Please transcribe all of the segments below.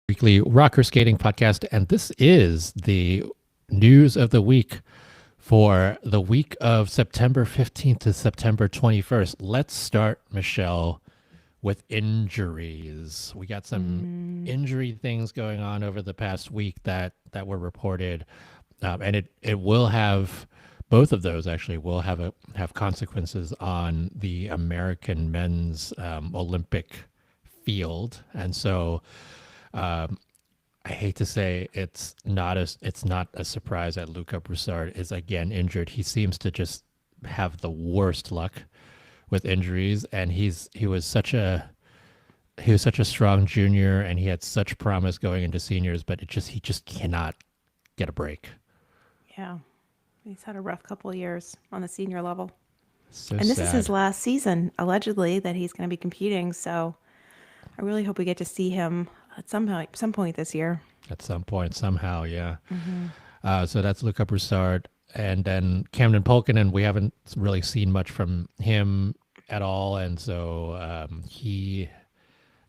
weekly rocker skating podcast, and this is the news of the week for the week of September 15th to September 21st. Let's start, Michelle, with injuries. We got some Mm, injury things going on over the past week that were reported, and it will have both of those actually will have consequences on the American men's Olympic field, and so I hate to say it's not a surprise that Luca Broussard is again injured. He seems to just have the worst luck with injuries, and he was such a strong junior, and he had such promise going into seniors, but he just cannot get a break. yeah, he's had a rough couple of years on the senior level. So And this is his sad. last season, allegedly, that he's going to be competing. So I really hope we get to see him at some point this year. At some point, somehow, yeah. Hmm. So that's Luca Broussard. And then Camden Polkinen, we haven't really seen much from him at all. And so he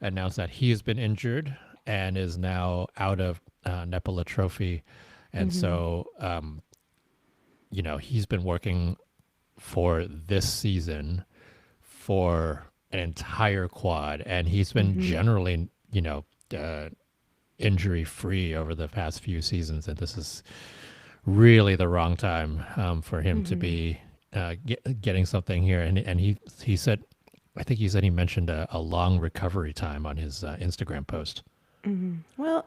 announced that he has been injured and is now out of Nepala Trophy. And Hmm. so, he's been working for this season for an entire quad. And he's been Hmm. generally, injury free over the past few seasons. And this is really the wrong time for him to Hmm. be getting something here. And he said, I think he said he mentioned a long recovery time on his Instagram post. Hmm. Well,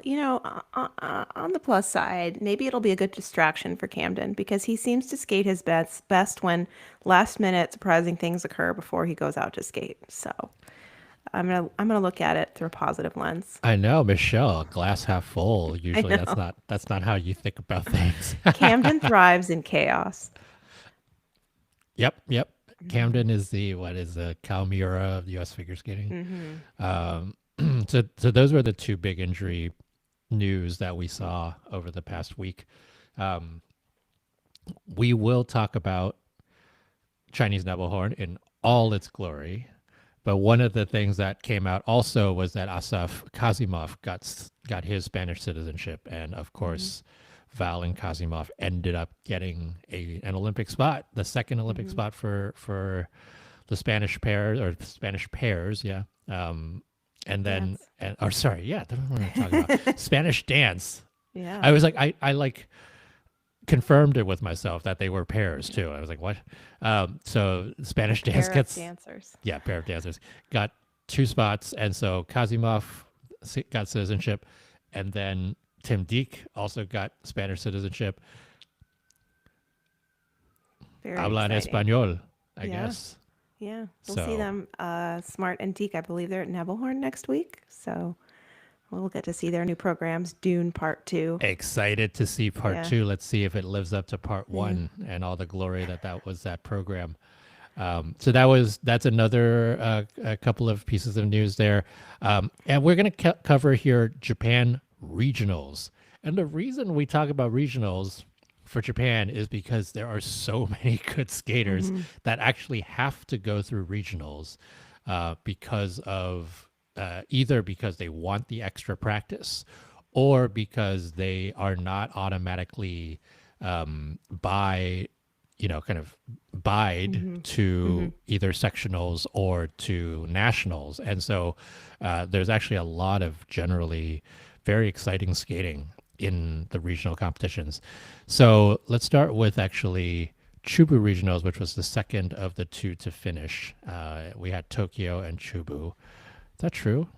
on the plus side, maybe it'll be a good distraction for Camden because he seems to skate his best when last minute surprising things occur before he goes out to skate. So I'm gonna look at it through a positive lens. I know, Michelle, glass half full. I Usually know. that's not how you think about things. Camden thrives in chaos. Yep. Hmm. Camden is the Calmura of US figure skating. Hmm. Um, so those were the two big injury news that we saw over the past week. Um, we will talk about Chinese Nebelhorn in all its glory. But one of the things that came out also was that Asaf Kazimov got his Spanish citizenship, and of Hmm. course, Val and Kazimov ended up getting an Olympic spot, the second Olympic Hmm. spot for the Spanish pair or Spanish pairs, yeah. And then, Dance. or sorry, yeah, that's what I'm talking about. Spanish dance. Yeah. I was like, I like confirmed it with myself that they were pairs too. I was like, what? So A Spanish dance pair of gets, dancers. yeah, pair of dancers got two spots, and so Kazimov got citizenship, and then Tim Deek also got Spanish citizenship. Very Hablan exciting. español, I Yeah. guess. Yeah. We'll see So them, Smart and Deke. I believe they're at Nebelhorn next week. So we'll get to see their new programs, Dune Part 2. excited to see part Yeah. two. Let's see if it lives up to part Yeah. one and all the glory that was that program. So that's another a couple of pieces of news there, and we're going to cover here Japan regionals. And the reason we talk about regionals for Japan is because there are so many good skaters Hmm. that actually have to go through regionals because of either because they want the extra practice or because they are not automatically by kind of bide Hmm. Hmm. to either sectionals or to nationals. And so there's actually a lot of generally very exciting skating in the regional competitions. So let's start with actually Chubu regionals, which was the second of the two to finish. We had Tokyo and Chubu. Is that true?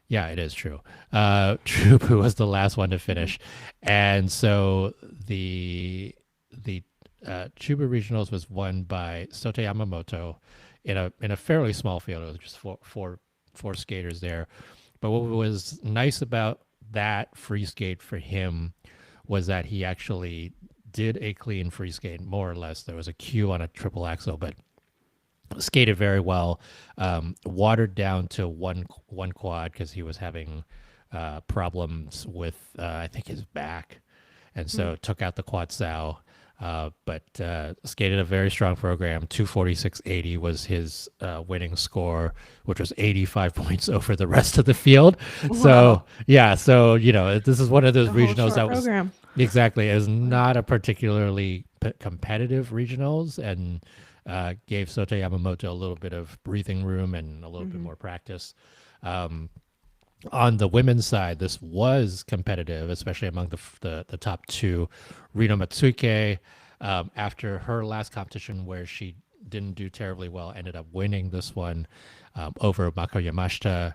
Yeah, it is true. Chubu was the last one to Hmm. finish, and so the Chuba Regionals was won by Sote Yamamoto in a fairly small field. It was just four skaters there. But what was nice about that free skate for him was that he actually did a clean free skate, more or less. There was a cue on a triple axel, but skated very well. Watered down to one quad because he was having problems with I think his back, and so took out the quad sow. But skated a very strong program. 246.80 was his winning score, which was 85 points over the rest of the field. So Wow. yeah, so this is one of those The whole regionals short that was program. exactly is not a particularly competitive regionals, and gave Sota Yamamoto a little bit of breathing room and a little bit Hmm. more practice. Um, on the women's side, this was competitive, especially among the top two. Rino Matsuke, after her last competition where she didn't do terribly well, ended up winning this one over Mako Yamashita.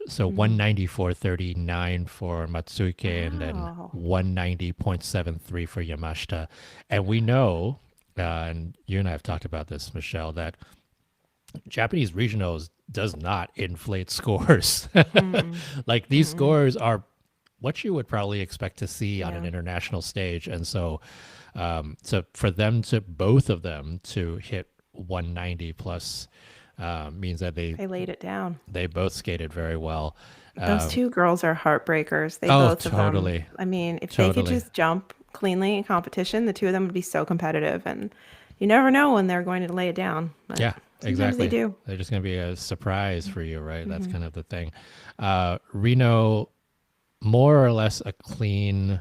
So Hmm. 194.39 for Matsuke and then Wow. 190.73 for Yamashita. And we know, and you and I have talked about this, Michelle, that Japanese regionals does not inflate scores. Mm-mm. Like these Mm-mm. scores are what you would probably expect to see on an Yeah. international stage, and so for them to both of them to hit 190 plus means that they They laid it down. they both skated very well. Those Um, two girls are heartbreakers. They oh, both of them. totally, I mean, if they could totally. just jump cleanly in competition, the two of them would be so competitive. And you never know when they're going to lay it down, but Yeah, sometimes they exactly. do. They're just going to be a surprise for you, right? That's Hmm. kind of the thing. Reno, more or less a clean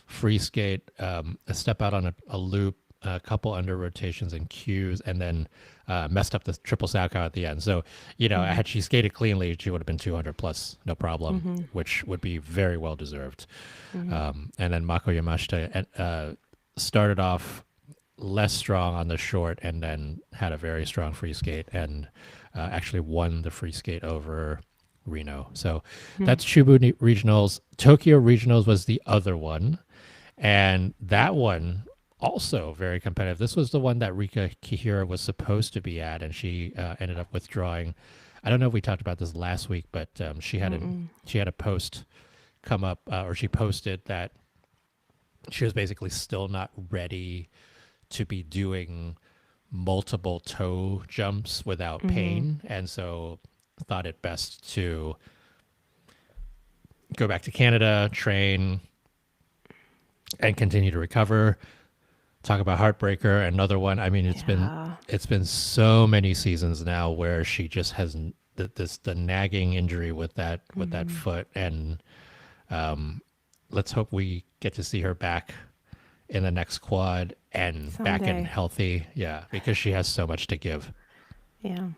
free skate, a step out on a loop, a couple under rotations and cues, and then messed up the triple Salchow at the end. So, Hmm. had she skated cleanly, she would have been 200 plus, no problem, Hmm. which would be very well deserved. Hmm. And then Mako Yamashita started off less strong on the short and then had a very strong free skate and actually won the free skate over Reno. So Hmm. that's Chubu Regionals. Tokyo Regionals was the other one. And that one also very competitive. This was the one that Rika Kihira was supposed to be at, and she ended up withdrawing. I don't know if we talked about this last week, but Mm-mm. she had a post come up, or she posted that she was basically still not ready to be doing multiple toe jumps without Hmm. pain, and so thought it best to go back to Canada, train, and continue to recover. Talk about heartbreaker, another one. I mean, Yeah. it's been so many seasons now where she just has the nagging injury with that Hmm. foot, and let's hope we get to see her back in the next quad and back and Someday. healthy. Yeah, because she has so much to give. Yeah.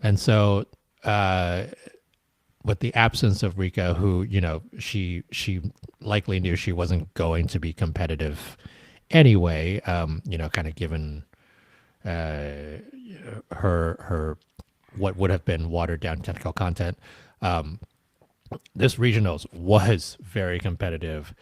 And so with the absence of Rika, who she likely knew she wasn't going to be competitive anyway. Kind of given her what would have been watered down technical content. This regionals was very competitive.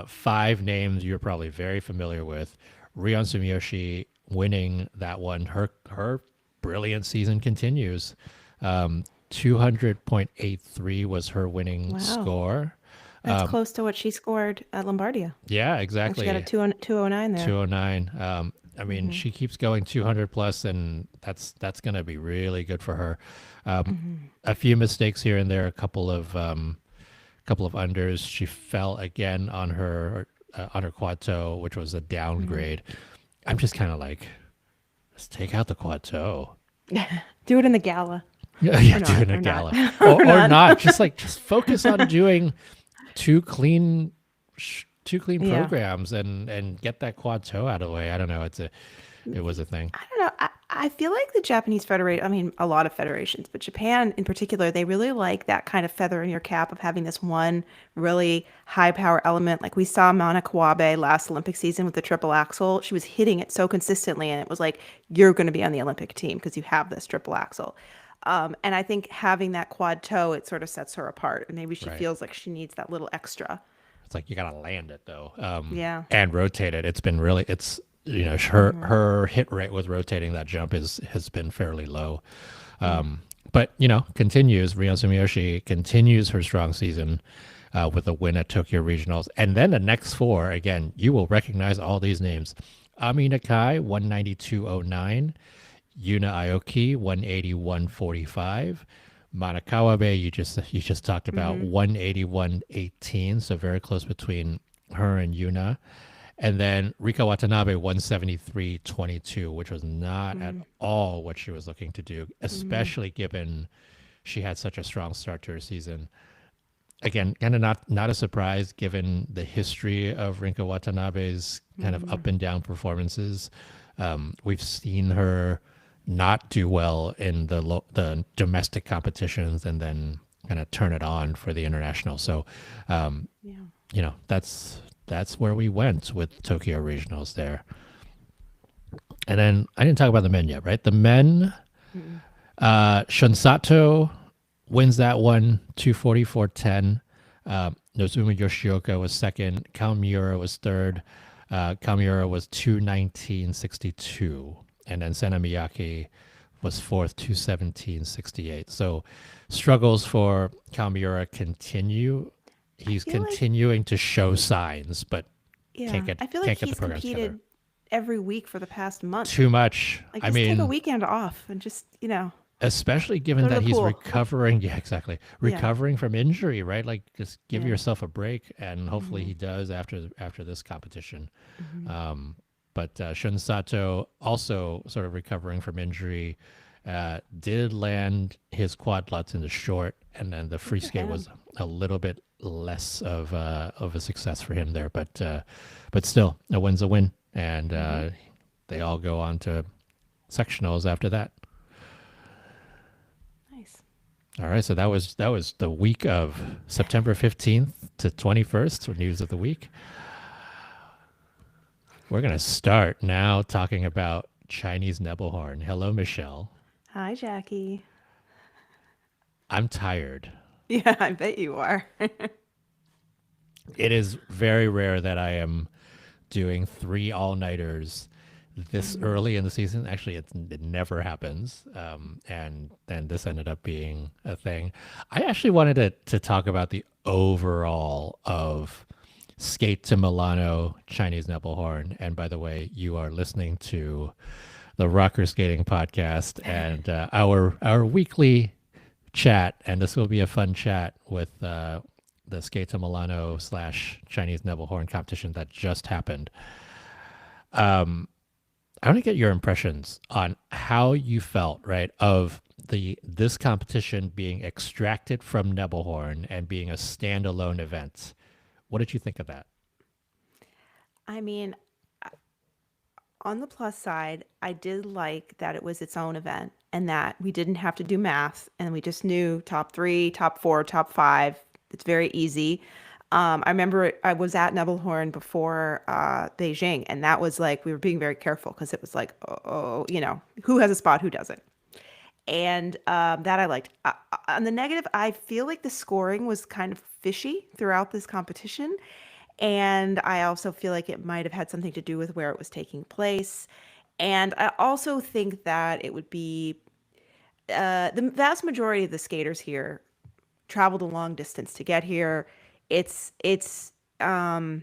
Five names you're probably very familiar with. Rion Sumiyoshi winning that one. Her brilliant season continues. 200.83 was her winning Wow. score. That's close to what she scored at Lombardia. Yeah, I think she got a exactly. 209 there. 209. I mean, Hmm. she keeps going 200 plus, and that's going to be really good for her. Hmm. A few mistakes here and there, couple of unders. She fell again on her quad toe, which was a Hmm. downgrade. I'm just kind of like, let's take out the quad toe. Do it in the gala. Yeah, yeah, Or not. doing a Or not. gala, Or or not. not. Just focus on doing two clean, two clean Yeah. programs and get that quad toe out of the way. I don't know. It was a thing. I don't know. I feel like the Japanese Federation, I mean, a lot of federations, but Japan in particular, they really like that kind of feather in your cap of having this one really high power element. Like we saw Mana Kawabe last Olympic season with the triple axel. She was hitting it so consistently, and it was like, you're going to be on the Olympic team because you have this triple axel. And I think having that quad toe, it sort of sets her apart. And maybe she Right. feels like she needs that little extra. It's like you gotta land it though, Yeah. and rotate it. It's been really it's Hmm. her hit rate with rotating that jump is has been fairly low. Mm. But continues. Rion Sumiyoshi continues her strong season with a win at Tokyo Regionals, and then the next four again. You will recognize all these names: Ami Nakai 192.09, Yuna Aoki 181.45. Manakawabe, you just talked about Hmm. 181.18, so very close between her and Yuna. And then Rika Watanabe 173.22, which was not at Mm, all what she was looking to do, mm, especially given she had such a strong start to her season. Again, kind of not a surprise given the history of Rinka Watanabe's kind of mm. up and down performances. We've seen her not do well in the domestic competitions and then kind of turn it on for the international. So, um, Yeah. that's where we went with Tokyo Regionals there. And then I didn't talk about the men yet, right? The men, Mm. Shunsato wins that one, 244.10. Nozomu Yoshioka was second. Kawamiura was third. Kawamiura was 219.62. And then Sena Miyake was fourth, 217.68. So struggles for Kawamiura continue. I He's feel like, continuing to show signs, but yeah, I feel like can't get the he's programs together. competed every week for the past month. Too much. Like, I just take a mean, weekend off and just, especially given go to the that he's pool. recovering. Yeah, exactly. Yeah. Recovering from injury, right? Like just give Yeah. yourself a break, and hopefully Hmm. he does after this competition. Hmm. But Shun Sato also sort of recovering from injury, did land his quad lutz in the short, and then the Good free for skate him. was a little bit less of a success for him there. But still, a win's a win, and Hmm. they all go on to sectionals after that. Nice. All right, so that was the week of September 15th to 21st for news of the week. We're going to start now talking about Chinese Nebelhorn. Hello, Michelle. Hi, Jackie. I'm tired. Yeah, I bet you are. It is very rare that I am doing 3 all-nighters this Hmm. early in the season. Actually, it never happens. And then this ended up being a thing. I actually wanted to talk about the overall of Skate to Milano Chinese Nebelhorn. And by the way, you are listening to the Rocker Skating Podcast and our weekly chat. And this will be a fun chat with the Skate to Milano / Chinese Nebelhorn competition that just happened. I want to get your impressions on how you felt, right, of this competition being extracted from Nebelhorn and being a standalone event. What did you think of that? I mean, on the plus side, I did like that it was its own event and that we didn't have to do math and we just knew top three, top four, top five. It's very easy. I remember I was at Nebelhorn before Beijing, and that was like we were being very careful because it was like, oh, who has a spot, who doesn't, and that I liked. On the negative, I feel like the scoring was kind of fishy throughout this competition, and I also feel like it might have had something to do with where it was taking place. And I also think that it would be the vast majority of the skaters here traveled a long distance to get here. It's yeah,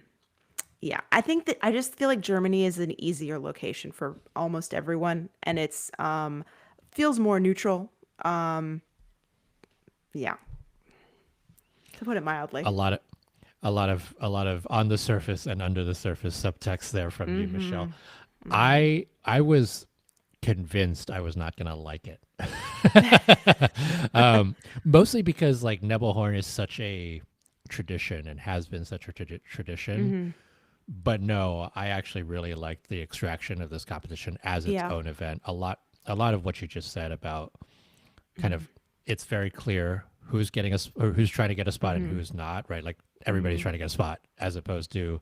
I think that I just feel like Germany is an easier location for almost everyone, and it's feels more neutral. Um, yeah, to put it A mildly. lot of a lot of on the surface and under the surface subtext there from you, Michelle. Mm-hmm. Mm-hmm. I was convinced I was not going to like it. Mostly because like Nebelhorn is such a tradition and has been such a tradition. Mm-hmm. But no, I actually really liked the extraction of this competition as its Yeah. own event. A lot of what you just said about kind Mm-hmm. of it's very clear who's getting us or who's trying to get a spot and Mm-hmm. who's not, right? Like everybody's Mm-hmm. trying to get a spot as opposed to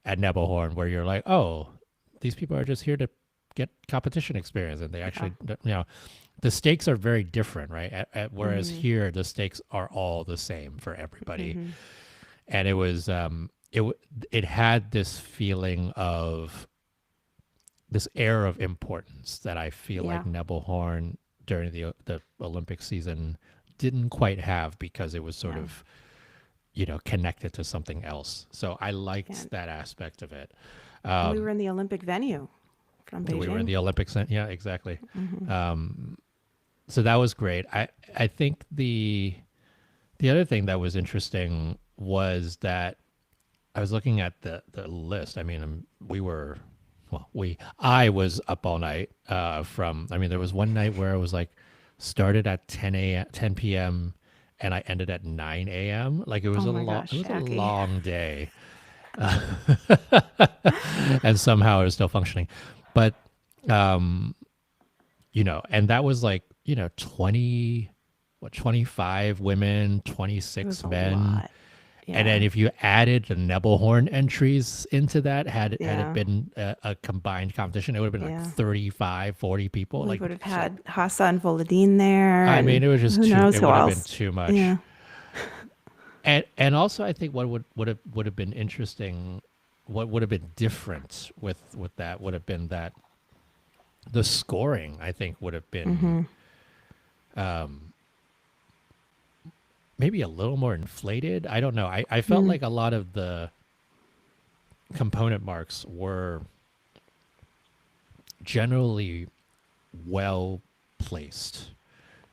at Nebelhorn where you're like, oh, these people are just here to get competition experience and they Yeah. actually, the stakes are very different, right? Whereas Mm-hmm. here, the stakes are all the same for everybody. Mm-hmm. And it was, it had this feeling of this air of importance that I feel like Yeah. Nebelhorn during the Olympic season didn't quite have because it was sort Yeah. of connected to something else. So I Yeah. liked that aspect of it. And we were Um, in the Olympic venue from we were in Beijing. the Olympics, yeah, exactly. Mm-hmm. So that was great. I think the other thing that was interesting was that I was looking at the list. I mean, I was up all night. I mean, there was one night where I was like, started at 10 p.m. and I ended at 9 a.m. Like Oh my it gosh, was a Jackie. long day, and somehow it was still functioning. But and that was like 25 women, It 26 was a men. lot. And then Yeah. if you added the Nebelhorn entries into that, had it Yeah. been a combined competition, it would have been like Yeah. 35, 40 people. We Like, would have so, had Hassan Volodine there I mean, and it was just who too, knows it who would have been else. too much. Yeah. And also I think what would have been interesting, what would have been different with that would have been that the scoring, I think, would have been Mm-hmm. maybe a little more inflated. I don't know. I felt Mm. like a lot of the component marks were generally well placed.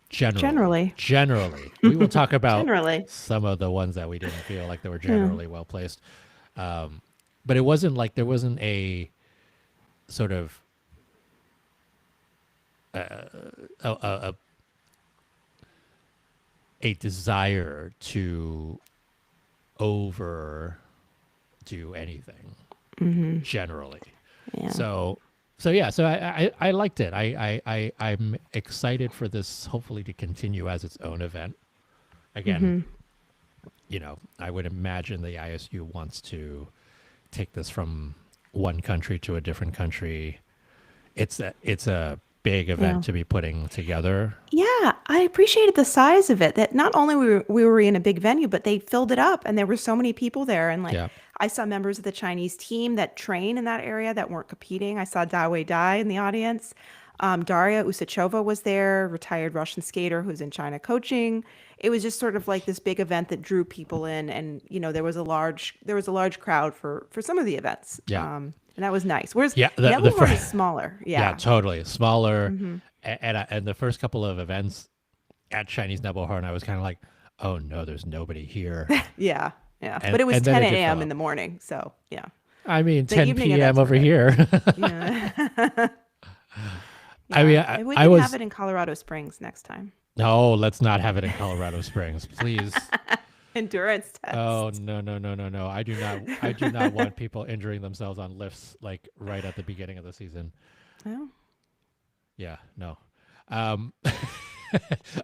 Generally. Generally, we will talk about Generally. some of the ones that we didn't feel like they were Yeah. generally well placed. Um, but it wasn't like there wasn't a sort of a, a, a desire to overdo anything Mm-hmm. generally. Yeah. So so I liked it. I'm excited for this hopefully to continue as its own event. Again, Mm-hmm. I would imagine the ISU wants to take this from one country to a different country. It's a big Yeah. event to be putting together. Yeah, I appreciated the size of it. That not only we were in a big venue, but they filled it up, and there were so many people there. And like, Yeah. I saw members of the Chinese team that train in that area that weren't competing. I saw Dawei Dai in the audience. Daria Usachova was there, retired Russian skater who's in China coaching. It was just sort of like this big event that drew people in, and there was a large crowd for some of the events, Yeah. and that was nice. Whereas Yeah, the Nebelhorn is first, smaller. yeah, Yeah. totally smaller, Hmm. and the first couple of events at Chinese Nebelhorn, I was kind of like, oh no, there's nobody here, Yeah, yeah. But and it was and then it did 10 fill a.m. in up. the morning, so yeah. I mean, The 10 evening p.m. events were over good. here. Yeah. I Yeah. mean, Maybe we I can have was it in Colorado Springs next time. no, let's not have it in Colorado Springs, please. Endurance Oh test. no, no, no, no, no! I do not want people injuring themselves on lifts like right at the beginning of the season. Oh, Yeah, no. Um,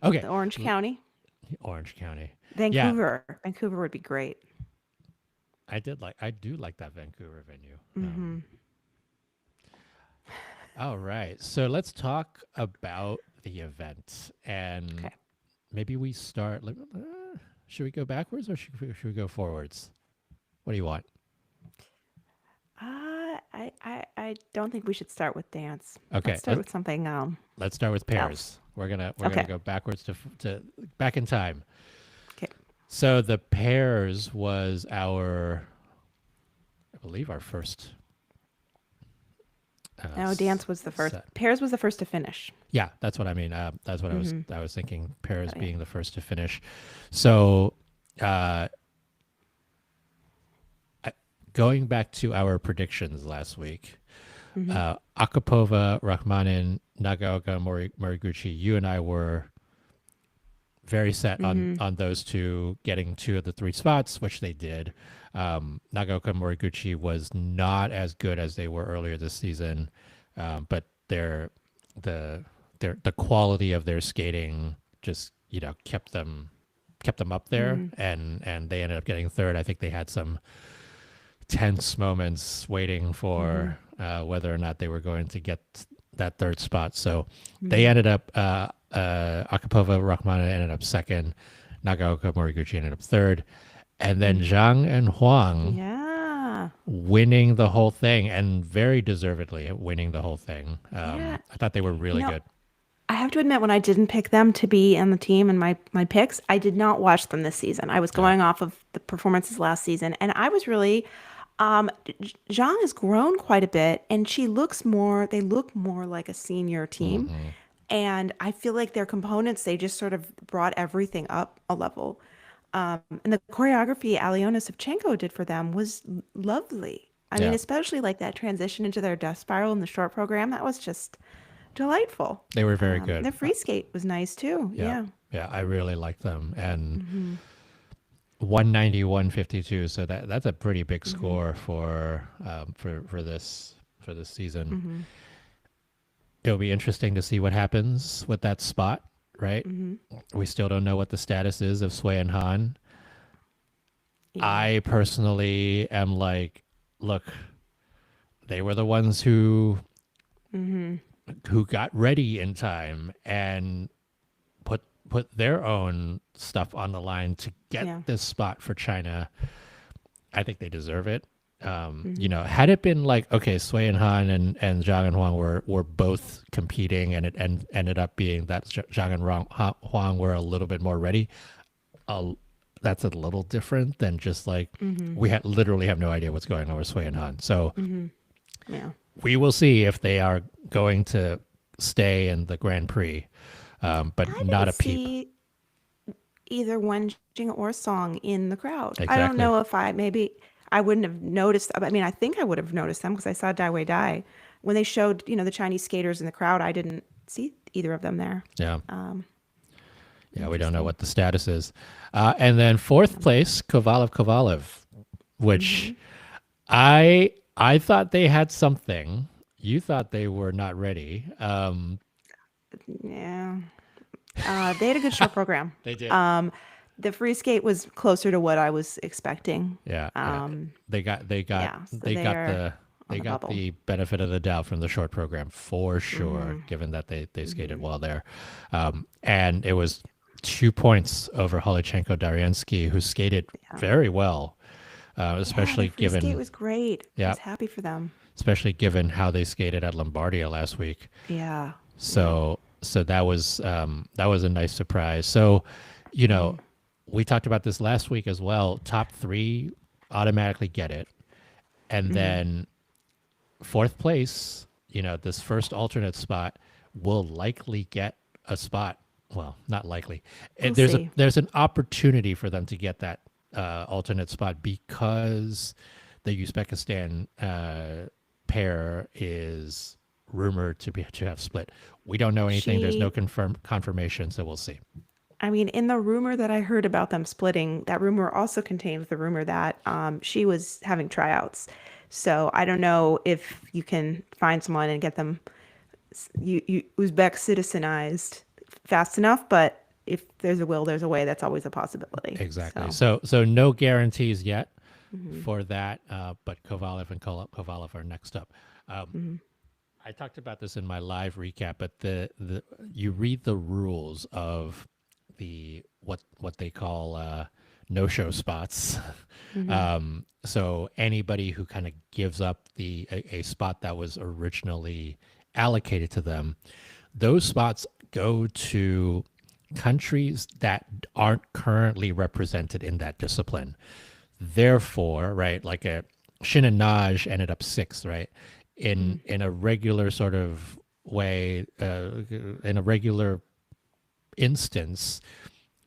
okay, the Orange County. Orange County. Yeah, Vancouver. Vancouver would be great. I do like that Vancouver venue. Mm-hmm. All right, so let's talk about the event, and Okay. maybe we start. Should we go backwards or should we go forwards? What do you want? I don't think we should start with dance. Let's Okay, start with something let's start with else. pairs. We're gonna Okay. go backwards to back in time. Okay. So the pairs was I believe our first No, dance was the first. set. Pairs was the first to finish. Yeah, that's what I mean. That's what Mm-hmm. I was thinking. Pairs Oh yeah. being the first to finish. So uh, going back to our predictions last week, Mm-hmm. Akapova, Rachmanin, Nagaoka, Moriguchi, you and I were very set Mm-hmm. on those two getting two of the three spots, which they did. Nagaoka and Moriguchi was not as good as they were earlier this season, but the the quality of their skating just kept them up there, Mm-hmm. and they ended up getting third. I think they had some tense moments waiting Mm-hmm. for whether or not they were going to get that third spot. So they Mm-hmm. ended up, Akapova Rachmana ended up second, Nagaoka Moriguchi ended up third, and then Mm-hmm. Zhang and Huang Yeah. winning the whole thing and very deservedly winning the whole thing. Yeah. I thought they were You really know, good. I have to admit, when I didn't pick them to be on the team and my picks, I did not watch them this season. I was Yeah. going off of the performances last season, and I was really, Zhang has grown quite a bit, and they look more like a senior team. And I feel like their components, they just sort of brought everything up a level. And the choreography Alyona Savchenko did for them was lovely. I mean, Yeah, especially like that transition into their death spiral in the short program, that was just delightful. they were very good. Their free skate was nice too. Yeah, Yeah. yeah, I really like them. And Mm-hmm. 191.52. So that's a pretty big Mm-hmm. score for this season. Mm-hmm. It'll be interesting to see what happens with that spot, right? Mm-hmm. We still don't know what the status is of Sui and Han. Yeah. I personally am like, look, they were the ones Mm-hmm. who got ready in time and put put their own stuff on the line to get Yeah. this spot for China. I think they deserve it. Mm-hmm. Had it been like, okay, Sui and Han and Zhang and Huang were both competing, and ended up being that Zhang and Huang were a little bit more ready. Uh, that's a little different than just like Mm-hmm. we literally have no idea what's going on with Sui and Han. So Mm-hmm. Yeah. we will see if they are going to stay in the Grand Prix, but I not didn't a peep. see either Wenjing or Song in the crowd. I don't Exactly. know if I wouldn't have noticed. I mean, I think I would have noticed them because I saw Dai Wei Dai when they showed, the Chinese skaters in the crowd. I didn't see either of them there. Yeah. Um, Yeah, we don't know Interesting. what the status is. And then fourth place, Kovalev, which Mm-hmm. I thought they had something. You thought they were not ready. Yeah. They had a good short program. They did. Um, the free skate was closer to what I was expecting. Yeah, yeah. Um, yeah, so They they got are on they the got bubble. the benefit of the doubt from the short program for sure, Mm-hmm. given that they skated Mm-hmm. well there. And it was 2 points over Holichenko Dariensky, who skated Yeah. very well, Yeah, their especially free skate given was great. I yeah, was happy for them. especially given how they skated at Lombardia last week. Yeah. Yeah. So that was a nice surprise. So, you Mm-hmm. know, we talked about this last week as well. Top three automatically get it, and Mm-hmm. then fourth place, this first alternate spot will likely get a spot. Well, not likely. We'll There's a see. there's an opportunity for them to get that alternate spot because the Uzbekistan pair is rumored to have split. We don't know anything. There's no She, confirmation, so we'll see. I mean, in the rumor that I heard about them splitting, that rumor also contained the rumor that she was having tryouts. So I don't know if you can find someone and get them Uzbek citizenized fast enough, but if there's a will, there's a way. That's always a possibility. Exactly. So, So no guarantees yet hmm for that, but Kovalev and Kovalev are next up. Um, hmm I talked about this in my live recap, but the you read the rules of the what they call no show spots. hmm So anybody who kind of gives up a spot that was originally allocated to them, those spots go to countries that aren't currently represented in that discipline. Therefore, right, like a Shin and Naj ended up sixth, right? hmm In a regular sort of way, in a regular instance,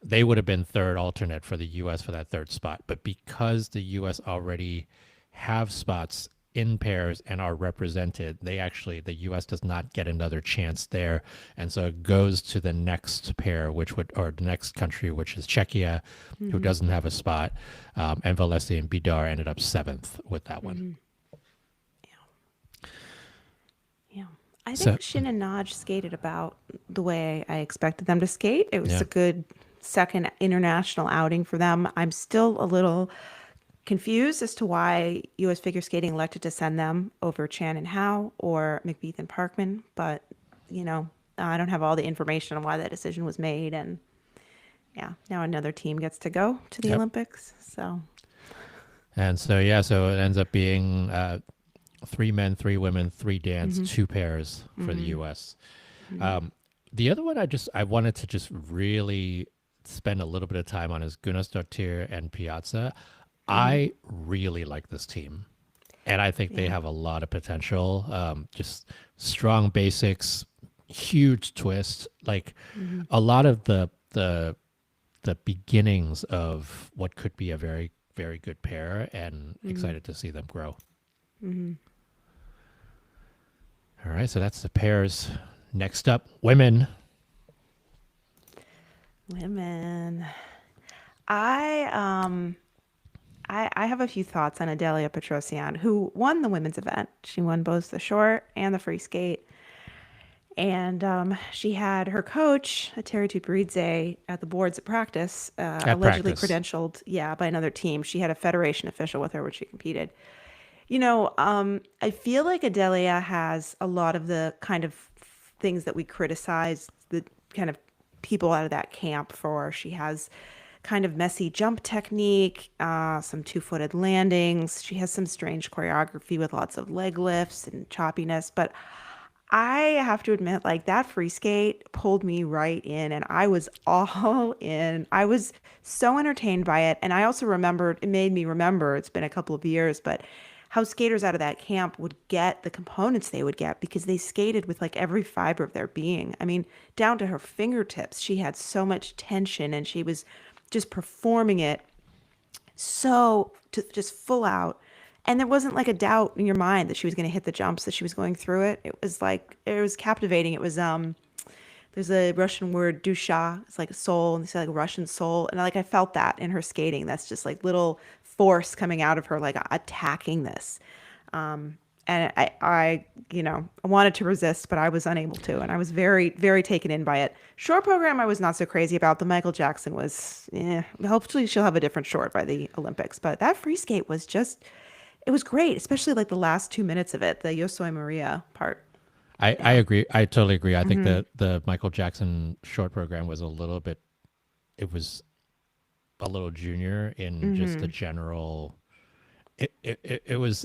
they would have been third alternate for the U.S. for that third spot. But because the U.S. already have spots in pairs and are represented, the U.S. does not get another chance there, and so it goes to the next pair, or the next country, which is Czechia, who hmm doesn't have a spot, and Valesi and Bidar ended up seventh with that one. hmm Yeah. I So think Shin and Naj skated about the way I expected them to skate. It was yeah, a good second international outing for them. I'm still a little confused as to why U.S. figure skating elected to send them over Chan and Howe or McBeath and Parkman, but you know, I don't have all the information on why that decision was made. And yeah, now another team gets to go to the yep. Olympics. So, And so yeah, so it ends up being three men, three women, three dance, hmm two pairs for the hmm U.S. hmm Um, the other one I wanted to just really spend a little bit of time on is Gunnarsdottir and Piazza. hmm I really like this team, and I think they yeah, have a lot of potential. Just strong basics, huge twist. Like hmm a lot of the the beginnings of what could be a very, very good pair, and Mm-hmm. excited to see them grow. Mm-hmm. All right, so that's the pairs. Next up, women. Women. I I have a few thoughts on Adelia Petrosian, who won the women's event. She won both the short and the free skate. And she had her coach, Terry Tuperidze, at the boards at practice, At allegedly practice. credentialed, yeah, by another team. She had a federation official with her when she competed. I feel like Adelia has a lot of the kind of things that we criticize the kind of people out of that camp for. She has kind of messy jump technique, some two-footed landings. She has some strange choreography with lots of leg lifts and choppiness. But I have to admit, like that free skate pulled me right in, and I was all in. I was so entertained by it. And I also remembered, it made me remember, it's been a couple of years, but how skaters out of that camp would get the components they would get because they skated with like every fiber of their being. I mean, down to her fingertips, she had so much tension and she was just performing it just full out. And there wasn't like a doubt in your mind that she was going to hit the jumps, that she was going through it. It was like, it was captivating. It was, there's a Russian word, dusha. It's like soul, and they say like Russian soul. And like I felt that in her skating. That's just like little force coming out of her, like attacking this. And I wanted to resist, but I was unable to. And I was very, very taken in by it. Short program, I was not so crazy about. The Michael Jackson was, hopefully she'll have a different short by the Olympics. But that free skate was just, it was great, especially like the last 2 minutes of it, the Yo Soy Maria part. I Yeah. agree. I totally agree. I think Mm-hmm. that the Michael Jackson short program was a little bit, it was a little junior in just the Mm-hmm. general. It was,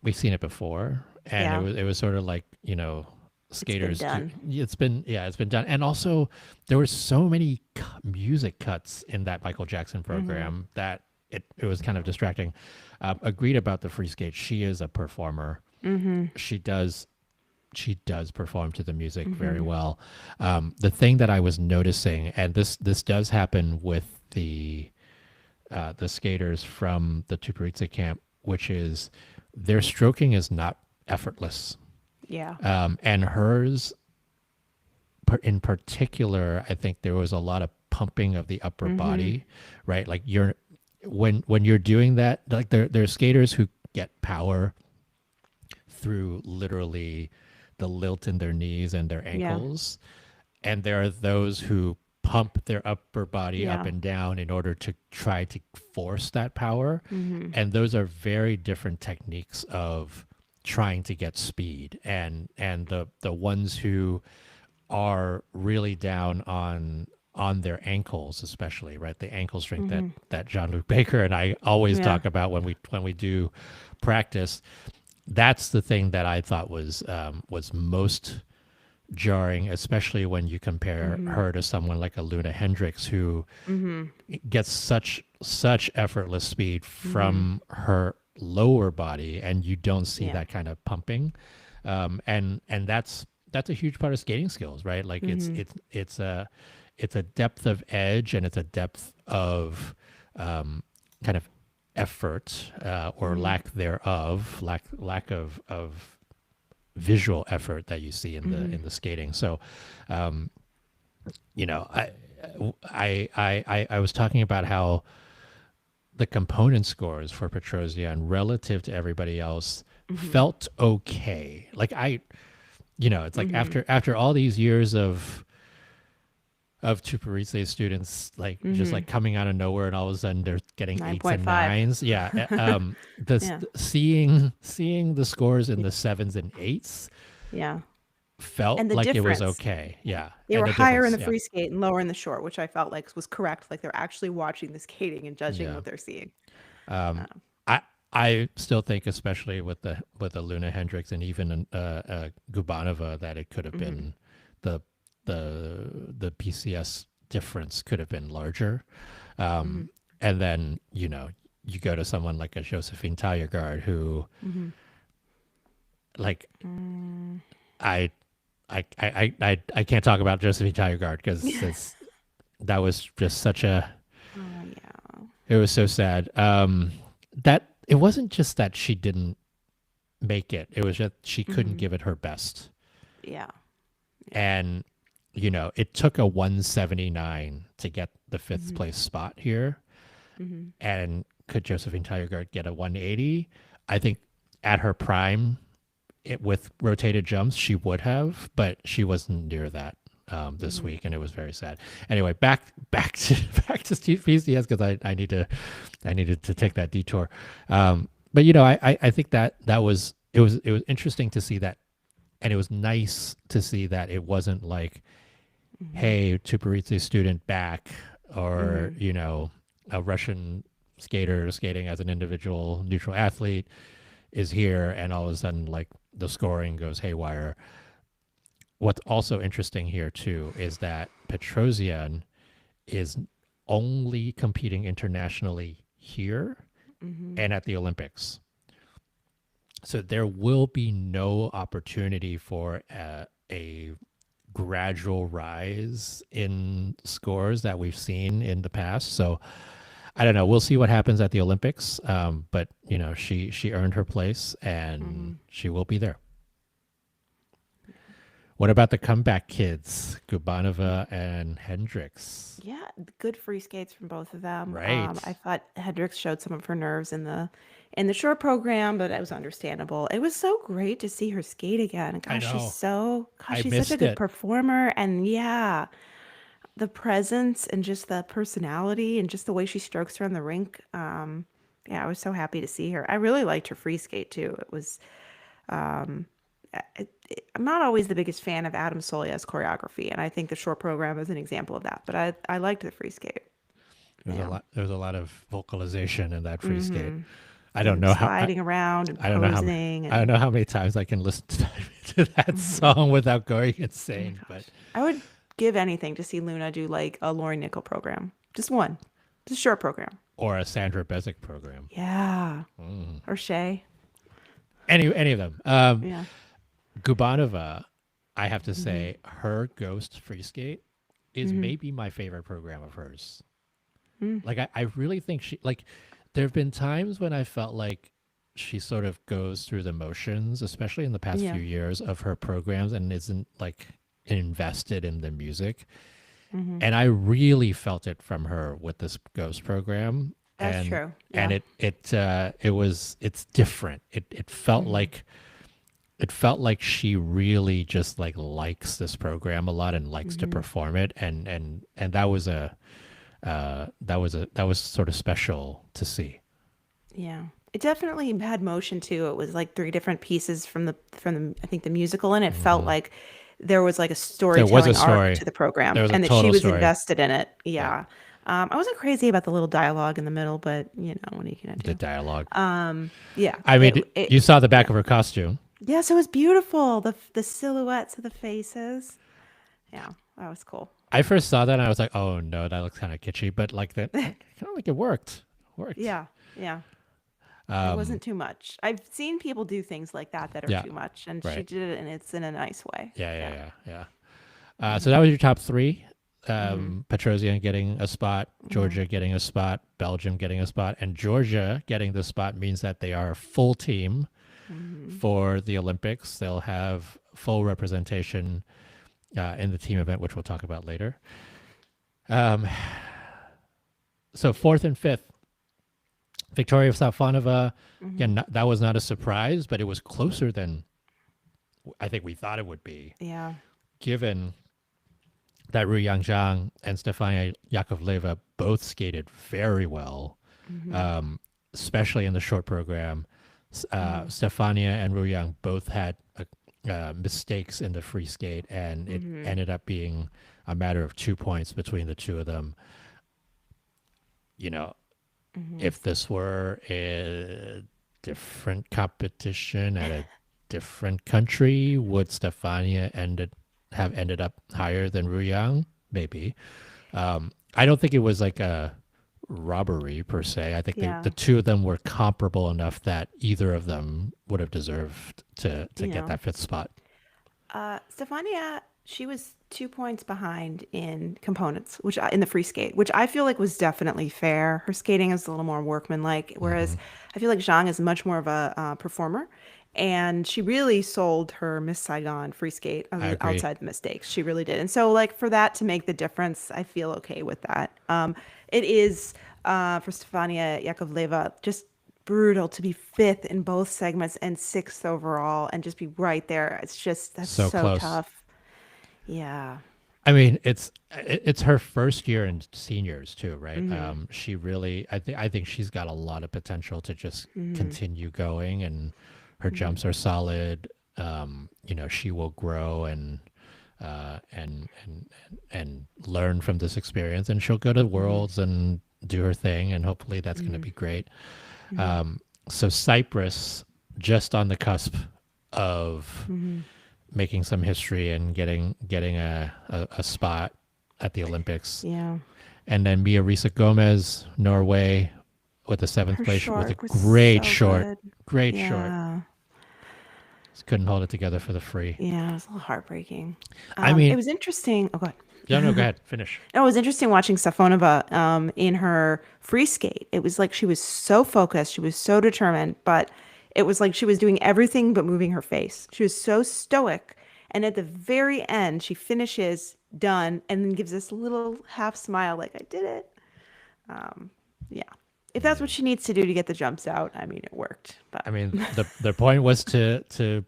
we've seen it before, and Yeah. it was sort of like, It's been skaters do. done. It's been, yeah, it's been done. And also there were so many music cuts in that Michael Jackson Mm-hmm. program that it was kind of distracting. Agreed about the free skate. She is a performer. Mm-hmm. She does she does perform to the music very Mm-hmm. well. The thing that I was noticing, and this does happen with the skaters from the Tuparitsa camp, which is their stroking is not effortless. Yeah. And hers in particular, I think there was a lot of pumping of the upper Mm-hmm. body, right? Like you're when you're doing that, like there's skaters who get power through literally the lilt in their knees and their Yeah. ankles, and there are those who pump their upper body up Yeah. and down in order to try to force that power, Mm-hmm. and those are very different techniques of trying to get speed, and the ones who are really down on their ankles, especially, right, the ankle strength that Mm-hmm. Jean-Luc Baker and I always Yeah. talk about when we do practice. That's the thing that I thought was most jarring, especially when you compare Mm-hmm. her to someone like a Luna Hendricks, who Mm-hmm. gets such effortless speed Mm-hmm. from her lower body, and you don't see Yeah. that kind of pumping. And that's a huge part of skating skills, right? Like Mm-hmm. it's a depth of edge, and it's a depth of kind of effort, or Mm-hmm. lack thereof, lack of visual effort that you see Mm-hmm. in the skating. So, um, you know, I was talking about how the component scores for Petrosian relative to everybody else Mm-hmm. felt okay. Like it's like Mm-hmm. after all these years of Tuparise students, like just Mm-hmm. like coming out of nowhere, and all of a sudden they're getting eights and 9.5. nines. Yeah, this Yeah. seeing the scores in the sevens and eights Yeah. felt And the like it was difference. okay. Yeah, They and were the higher in difference. the Yeah, free skate and lower in the short, which I felt like was correct. Like they're actually watching the skating and judging yeah. what they're seeing. Um, Um, I I still think, especially with the Luna Hendricks and even Gubanova, that it could have mm-hmm. been the the PCS difference could have been larger. Mm-hmm. Um, and then you go to someone like a Josephine Taillegard, who, Mm-hmm. like, Mm, I I can't talk about Josephine Tigergard because that was just such a Oh yeah. it was so sad. That it wasn't just that she didn't make it; it was just she couldn't Hmm. give it her best, Yeah. Yeah. and it took a 179 to get the fifth Hmm. place spot here. Hmm. And could Josephine Tigergard get a 180? I think at her prime, with rotated jumps, she would have, but she wasn't near that this Hmm. week, and it was very sad. Anyway, back to back to Steve PCS because I needed to take that detour. But I think that was it was interesting to see that, and it was nice to see that it wasn't like, Hmm. hey, Tuparitsu student back, or Hmm. a Russian skater skating as an individual neutral athlete is here, and all of a sudden, like, the scoring goes haywire. What's also interesting here too is that Petrosian is only competing internationally here Hmm. and at the Olympics. So there will be no opportunity for a gradual rise in scores that we've seen in the past. So I don't know. We'll see what happens at the Olympics. But she earned her place and Hmm. she will be there. What about the comeback kids, Gubanova and Hendricks? Yeah, good free skates from both of them. Right. I thought Hendricks showed some of her nerves in the short program, but it was understandable. It was so great to see her skate again. I Gosh, know. I she's such a missed good it. performer. And yeah, the presence and just the personality and just the way she strokes around the rink. Yeah, I was so happy to see her. I really liked her free skate too. It was I'm not always the biggest fan of Adam Solya's choreography, and I think the short program is an example of that. But I liked the free skate. Yeah. There was a lot of vocalization in that free skate. Mm-hmm. I don't And know how sliding around and I don't know how posing I don't and know how many times I can listen to that mhm. song without going Oh my insane, but gosh. I would give anything to see Luna do like a Laurie Nickel program. Just one. Just a short program. or a Sandra Bezic program. Yeah. Or Shay. Any of them. Yeah. Gubanova, I have to Hmm. say, her Ghost free skate is Hmm. maybe my favorite program of hers. Hmm. Like I really think she like there have been times when I felt like she sort of goes through the motions, especially in the past Yeah. few years of her programs, and isn't like invested in the music. Hmm. And I really felt it from her with this Ghost program. That's And true. and Yeah. it's different. It felt Hmm. like she really just like likes this program a lot and likes to Hmm. perform it, and that was sort of special to see. Yeah. It definitely had motion too. It was like three different pieces from the I think the musical, and it felt Hmm. like there was like a There was a storytelling arc story. to the program There was a and that she total was story. invested in it. Yeah, Yeah. I wasn't crazy about the little dialogue in the middle, but what are you gonna the do? dialogue. Yeah. I mean, you saw the back Yeah. of her costume, Yes, it was beautiful. The silhouettes of the faces. Yeah, that was cool. I first saw that and I was like, "Oh no, that looks kind of kitschy," but like that, I kind of like it worked. Worked. Yeah. Yeah. It Um, wasn't too much. I've seen people do things like that are yeah, too much, and she right. did it, and it's in a nice way. Yeah, yeah, Yeah. yeah, yeah. So that Hmm. was your top three. Hmm. Petrosian getting a spot, Hmm. Georgia getting a spot, Belgium getting a spot, and Georgia getting the spot means that they are a full team Hmm. for the Olympics. They'll have full representation in the team event, which we'll talk about later. Um, so fourth and fifth, Victoria Safonova. Hmm. Again, that was not a surprise, but it was closer than I think we thought it would be, Yeah. given that Ru Yangzhang and Stefania Yakovleva both skated very well, Hmm. um, especially in the short program. Hmm. Stefania and Ru Yang both had mistakes in the free skate, and it Hmm. ended up being a matter of 2 points between the two of them. You know, Hmm. if this were a different competition at a different country, would Stefania have ended up higher than Ruyang? Maybe. I don't think it was like a robbery per se. I think Yeah. the two of them were comparable enough that either of them would have deserved to You get know, that fifth spot. Stefania, she was 2 points behind in components, in the free skate, which I feel like was definitely fair. Her skating is a little more workmanlike, whereas Hmm. I feel like Zhang is much more of a performer. And she really sold her Miss Saigon free skate I agree. outside the mistakes. She really did. And so, like, for that to make the difference, I feel okay with that. It is for Stefania Yakovleva just brutal to be fifth in both segments and sixth overall and just be right there. It's just, that's So so close. tough. Yeah. I mean, it's her first year in seniors too, right? Mm-hmm. She really, I think she's got a lot of potential to just Mm-hmm. continue going, and her Mm-hmm. jumps are solid. She will grow and uh, and and and learn from this experience, and she'll go to Mm-hmm. worlds and do her thing, and hopefully that's going to Mm-hmm. be great. Mm-hmm. So Cyprus, just on the cusp of Mm-hmm. making some history and getting a spot at the Olympics. Yeah. And then Mia Risa Gomez, Norway, with a seventh Her place with a short was great so short, good. great short. Yeah. Just couldn't hold it together for the free. Yeah, it was a little heartbreaking. I It mean, was interesting. Oh, go yeah, no, go ahead. ahead, finish. No, it was interesting watching Safonova in her free skate. It was like she was so focused, she was so determined, but it was like she was doing everything but moving her face. She was so stoic. And at the very end, she finishes done and then gives this little half smile, like, I did it. Yeah. If that's what Yeah. she needs to do to get the jumps out, I mean, it worked. But I mean, the point was to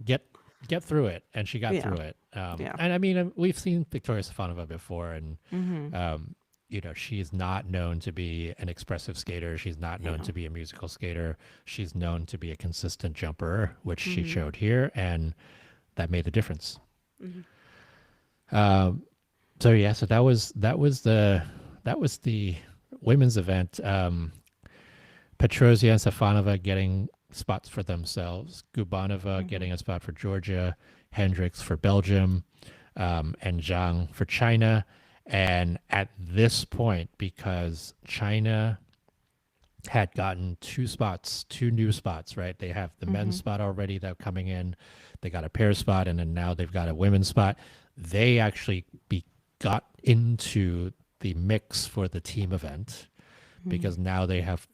get get through it, and she got yeah, through it. yeah. And I mean, we've seen Victoria Stefanova before, and Mm-hmm. um, she's not known to be an expressive skater. She's not known Yeah. to be a musical skater. She's known to be a consistent jumper, which she Mm-hmm. showed here, and that made the difference. Mm-hmm. Um, so yeah, so that was the women's event. Petrosian and Stefanova getting spots for themselves. Gubanova Mm-hmm. getting a spot for Georgia. Hendricks for Belgium. And Zhang for China. And at this point, because China had gotten two new spots, right? They have the men's Mm-hmm. spot already that coming in. They got a pair spot, and then now they've got a women's spot. They actually got into the mix for the team event Mm-hmm. because now they have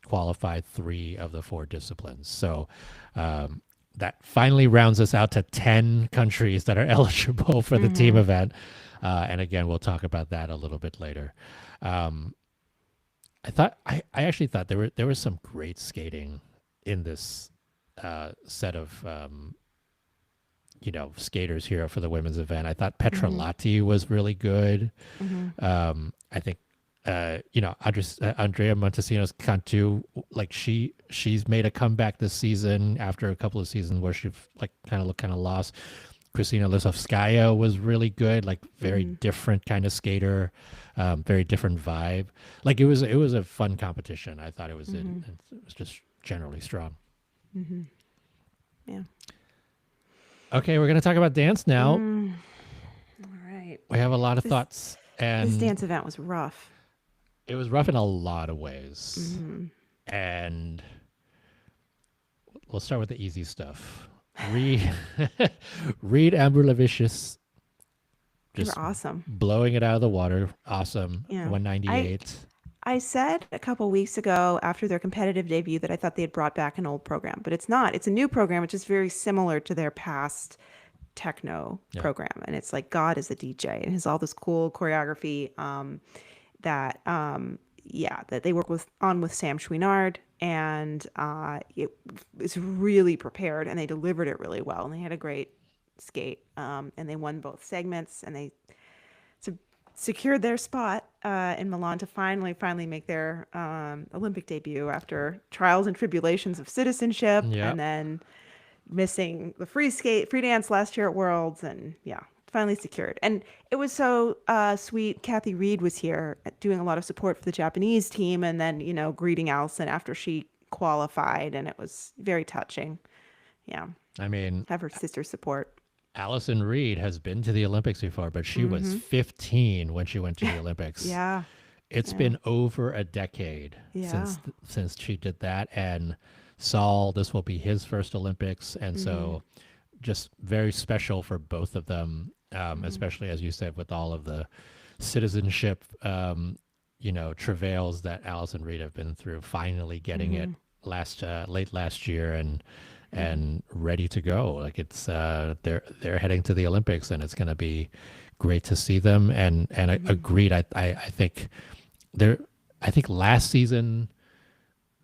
qualified three of the four disciplines. So that finally rounds us out to 10 countries that are eligible for the team Mm-hmm. event. And again, we'll talk about that a little bit later. Um, I actually thought there was some great skating in this set of skaters here for the women's event. I thought Petra Mm-hmm. Latti was really good. Mm-hmm. I think Andrea Montesino's Cantu, like she's made a comeback this season after a couple of seasons where she like kind of looked kind of lost. Kristina Lisovskaya was really good, like very Mm-hmm. different kind of skater, very different vibe. Like it was a fun competition. I thought Mm-hmm. it was just generally strong. Mm-hmm. Yeah. Okay, we're gonna talk about dance now. Mm. All right. We have a lot of This thoughts, this and dance event was rough. it was rough in a lot of ways. Mm-hmm. And we'll start with the easy stuff. Reed Reed Ambrulevicius They were just awesome. blowing it out of the water. Awesome. Yeah. I 198. I said a couple weeks ago after their competitive debut that I thought they had brought back an old program, but it's not. It's a new program, which is very similar to their past techno Yeah. program. And it's like God is a DJ and has all this cool choreography that yeah, that they work with Sam Chouinard, and it was really prepared and they delivered it really well and they had a great skate, and they won both segments, and they se- secured their spot in Milan to finally make their Olympic debut after trials and tribulations of citizenship, Yeah. and then missing the free dance last year at Worlds, and yeah, finally secured. And it was so sweet. Kathy Reed was here doing a lot of support for the Japanese team, and then greeting Allison after she qualified, and it was very touching. Yeah, I mean, have her sister support. Allison Reed has been to the Olympics before, but she was Mm-hmm. 15 when she went to the Olympics. Yeah, It's yeah, been over a decade yeah. since she did that, and Saul, this will be his first Olympics, and Mm-hmm. so just very special for both of them, Mm-hmm. especially as you said, with all of the citizenship, travails that Alice and Reed have been through. Finally getting it Mm-hmm. late last year Mm-hmm. and ready to go. Like it's they're heading to the Olympics, and it's going to be great to see them. And I Mm-hmm. agreed. I think they're. I think last season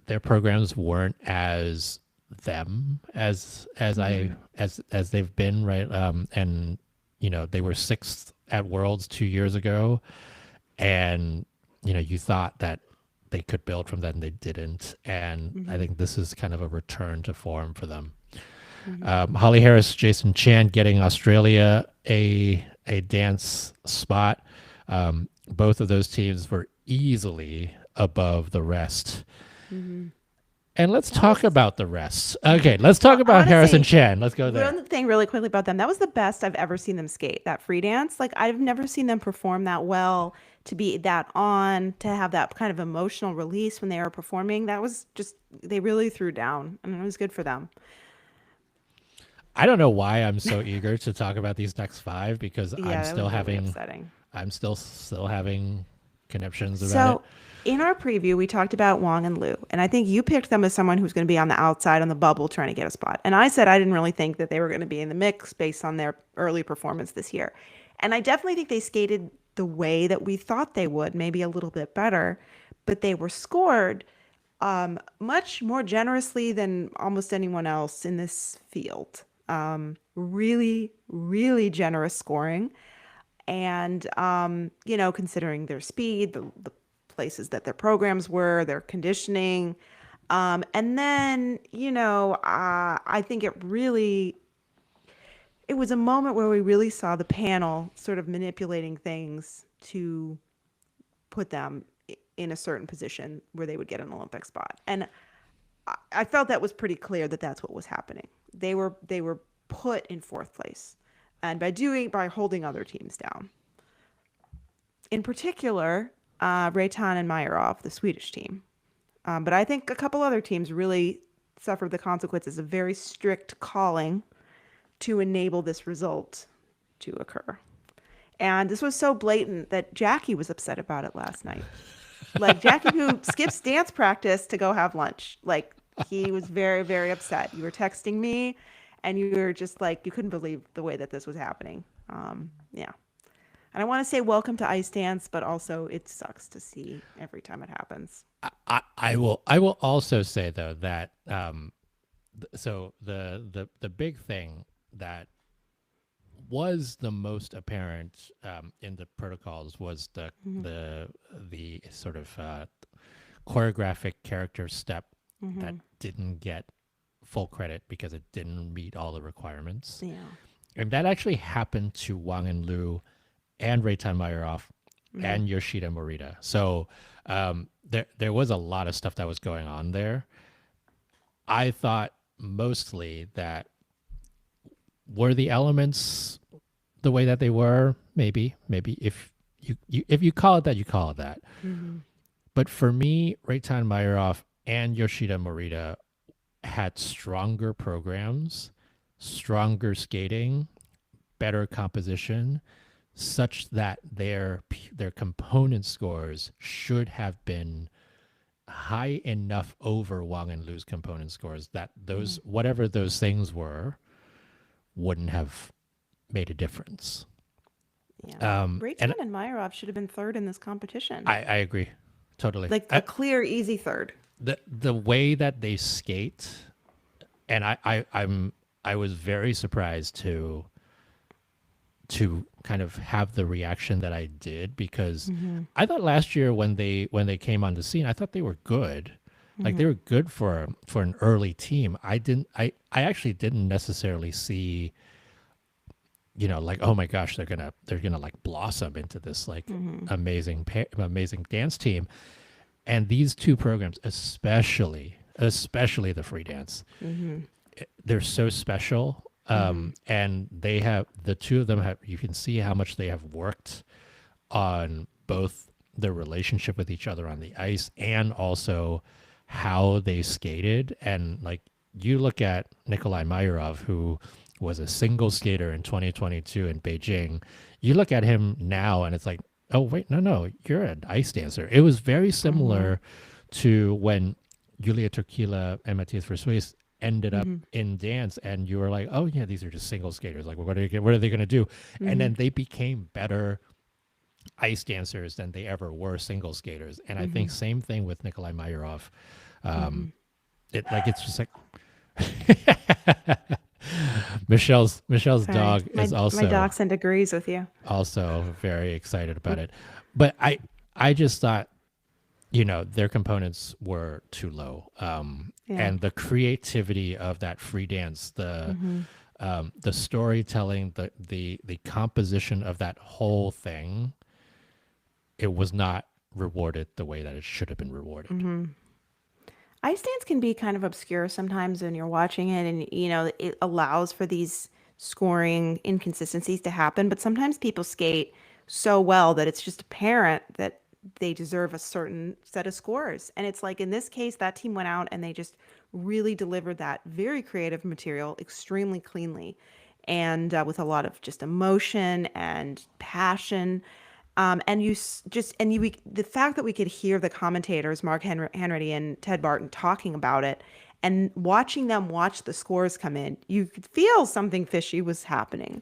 their programs weren't as them Mm-hmm. as they've been, right, and they were sixth at Worlds 2 years ago, and you thought that they could build from that, and they didn't. And I Mm-hmm. think this is kind of a return to form for them. Mm-hmm. Holly Harris, Jason Chan getting Australia a dance spot. Both of those teams were easily above the rest. Mm-hmm. And let's That talk was. about the rest. Mm-hmm. Okay, let's talk Well, I about want to Harris and say Chan. Let's go there. one thing really quickly about them. That was the best I've ever seen them skate. That free dance. Like I've never seen them perform that well. To be that on, to have that kind of emotional release when they were performing. That was just they really threw down, and it was good for them. I don't know why I'm so eager to talk about these next five because Yeah, that was really upsetting. I'm still having conniptions about it. So, in our preview, we talked about Wong and Liu, and I think you picked them as someone who's going to be on the outside on the bubble trying to get a spot. And I said I didn't really think that they were going to be in the mix based on their early performance this year. And I definitely think they skated the way that we thought they would, maybe a little bit better, but they were scored much more generously than almost anyone else in this field. Really, really generous scoring. And, considering their speed, the places that their programs were, their conditioning. And then, I think it was a moment where we really saw the panel sort of manipulating things to put them in a certain position where they would get an Olympic spot. And I felt that was pretty clear that that's what was happening. They were put in fourth place, and by holding other teams down. In particular, Reitan and Meyerov, the Swedish team. But I think a couple other teams really suffered the consequences of very strict calling to enable this result to occur. And this was so blatant that Jackie was upset about it last night. Like Jackie, who skips dance practice to go have lunch, like he was very, very upset. You were texting me, and you were just like you couldn't believe the way that this was happening. Yeah, and I want to say welcome to ice dance, but also it sucks to see every time it happens. I will also say though that so the big thing that was the most apparent in the protocols was Mm-hmm. the sort of choreographic character step that Mm-hmm. didn't get full credit because it didn't meet all the requirements. Yeah. And that actually happened to Wang and Liu and Reitan Meyerhoff Mm-hmm. and Yoshida Morita. So there was a lot of stuff that was going on there. I thought mostly that were the elements the way that they were, maybe if you call it that, you call it that. Mm-hmm. But for me, Reitan Meyerhoff and Yoshida Morita had stronger programs, stronger skating, better composition, such that their component scores should have been high enough over Wang and Lu's component scores that Mm-hmm. those whatever those things were wouldn't have made a difference. Yeah. And Reitan and Meyerov should have been third in this competition, I agree totally. like a clear, easy third. The way that they skate, and I was very surprised to kind of have the reaction that I did because Mm-hmm. I thought last year when they came on the scene, I thought they were good. Like they Mm-hmm. were good for an early team. I actually didn't necessarily see, like, oh my gosh, they're gonna like blossom into this like Mm-hmm. amazing dance team. And these two programs, especially the free dance, Mm-hmm. they're so special. Mm-hmm. And the two of them have, you can see how much they have worked on both their relationship with each other on the ice and also how they skated. And like you look at Nikolai Meyerov, who was a single skater in 2022 in Beijing. You look at him now and it's like, oh, wait, no, no, you're an ice dancer. It was very Mm-hmm. similar to when Julia Turkila and Matthias Versuis ended up Mm-hmm. in dance, and you were like, oh, yeah, these are just single skaters. Like, what are they going to do? And Mm-hmm. then they became better ice dancers than they ever were single skaters. And I Mm-hmm. think same thing with Nikolai Mayurov. Mm-hmm. Um, it's just like Michelle's Sorry, dog is my also dachshund agrees with you. very excited about it. But I just thought, their components were too low. Yeah. And the creativity of that free dance, Mm-hmm. the storytelling, the composition of that whole thing, it was not rewarded the way that it should have been rewarded. Mm-hmm. Ice dance can be kind of obscure sometimes when you're watching it, and it allows for these scoring inconsistencies to happen. But sometimes people skate so well that it's just apparent that they deserve a certain set of scores. And it's like in this case, that team went out and they just really delivered that very creative material extremely cleanly and with a lot of just emotion and passion. And the fact that we could hear the commentators, Henry and Ted Barton, talking about it, and watching them watch the scores come in, you could feel something fishy was happening,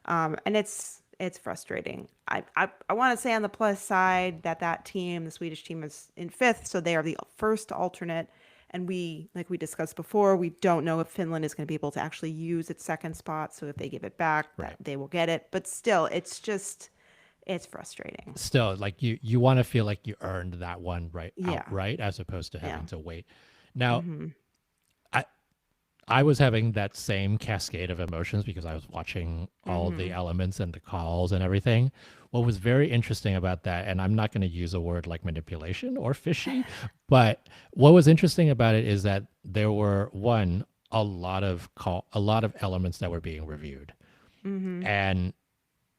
and it's frustrating. I want to say on the plus side that the Swedish team, is in fifth, so they are the first alternate. And like we discussed before, we don't know if Finland is going to be able to actually use its second spot. So if they give it back, that Right. they will get it. But still, it's frustrating. Still, like you want to feel like you earned that one right Yeah. outright, as opposed to Yeah. having to wait. Now, Mm-hmm. I I was having that same cascade of emotions because I was watching all the Mm-hmm. elements and the calls and everything. What was very interesting about that, and I'm not going to use a word like manipulation or fishy, but what was interesting about it is that there were a lot of elements that were being reviewed. Mm-hmm. And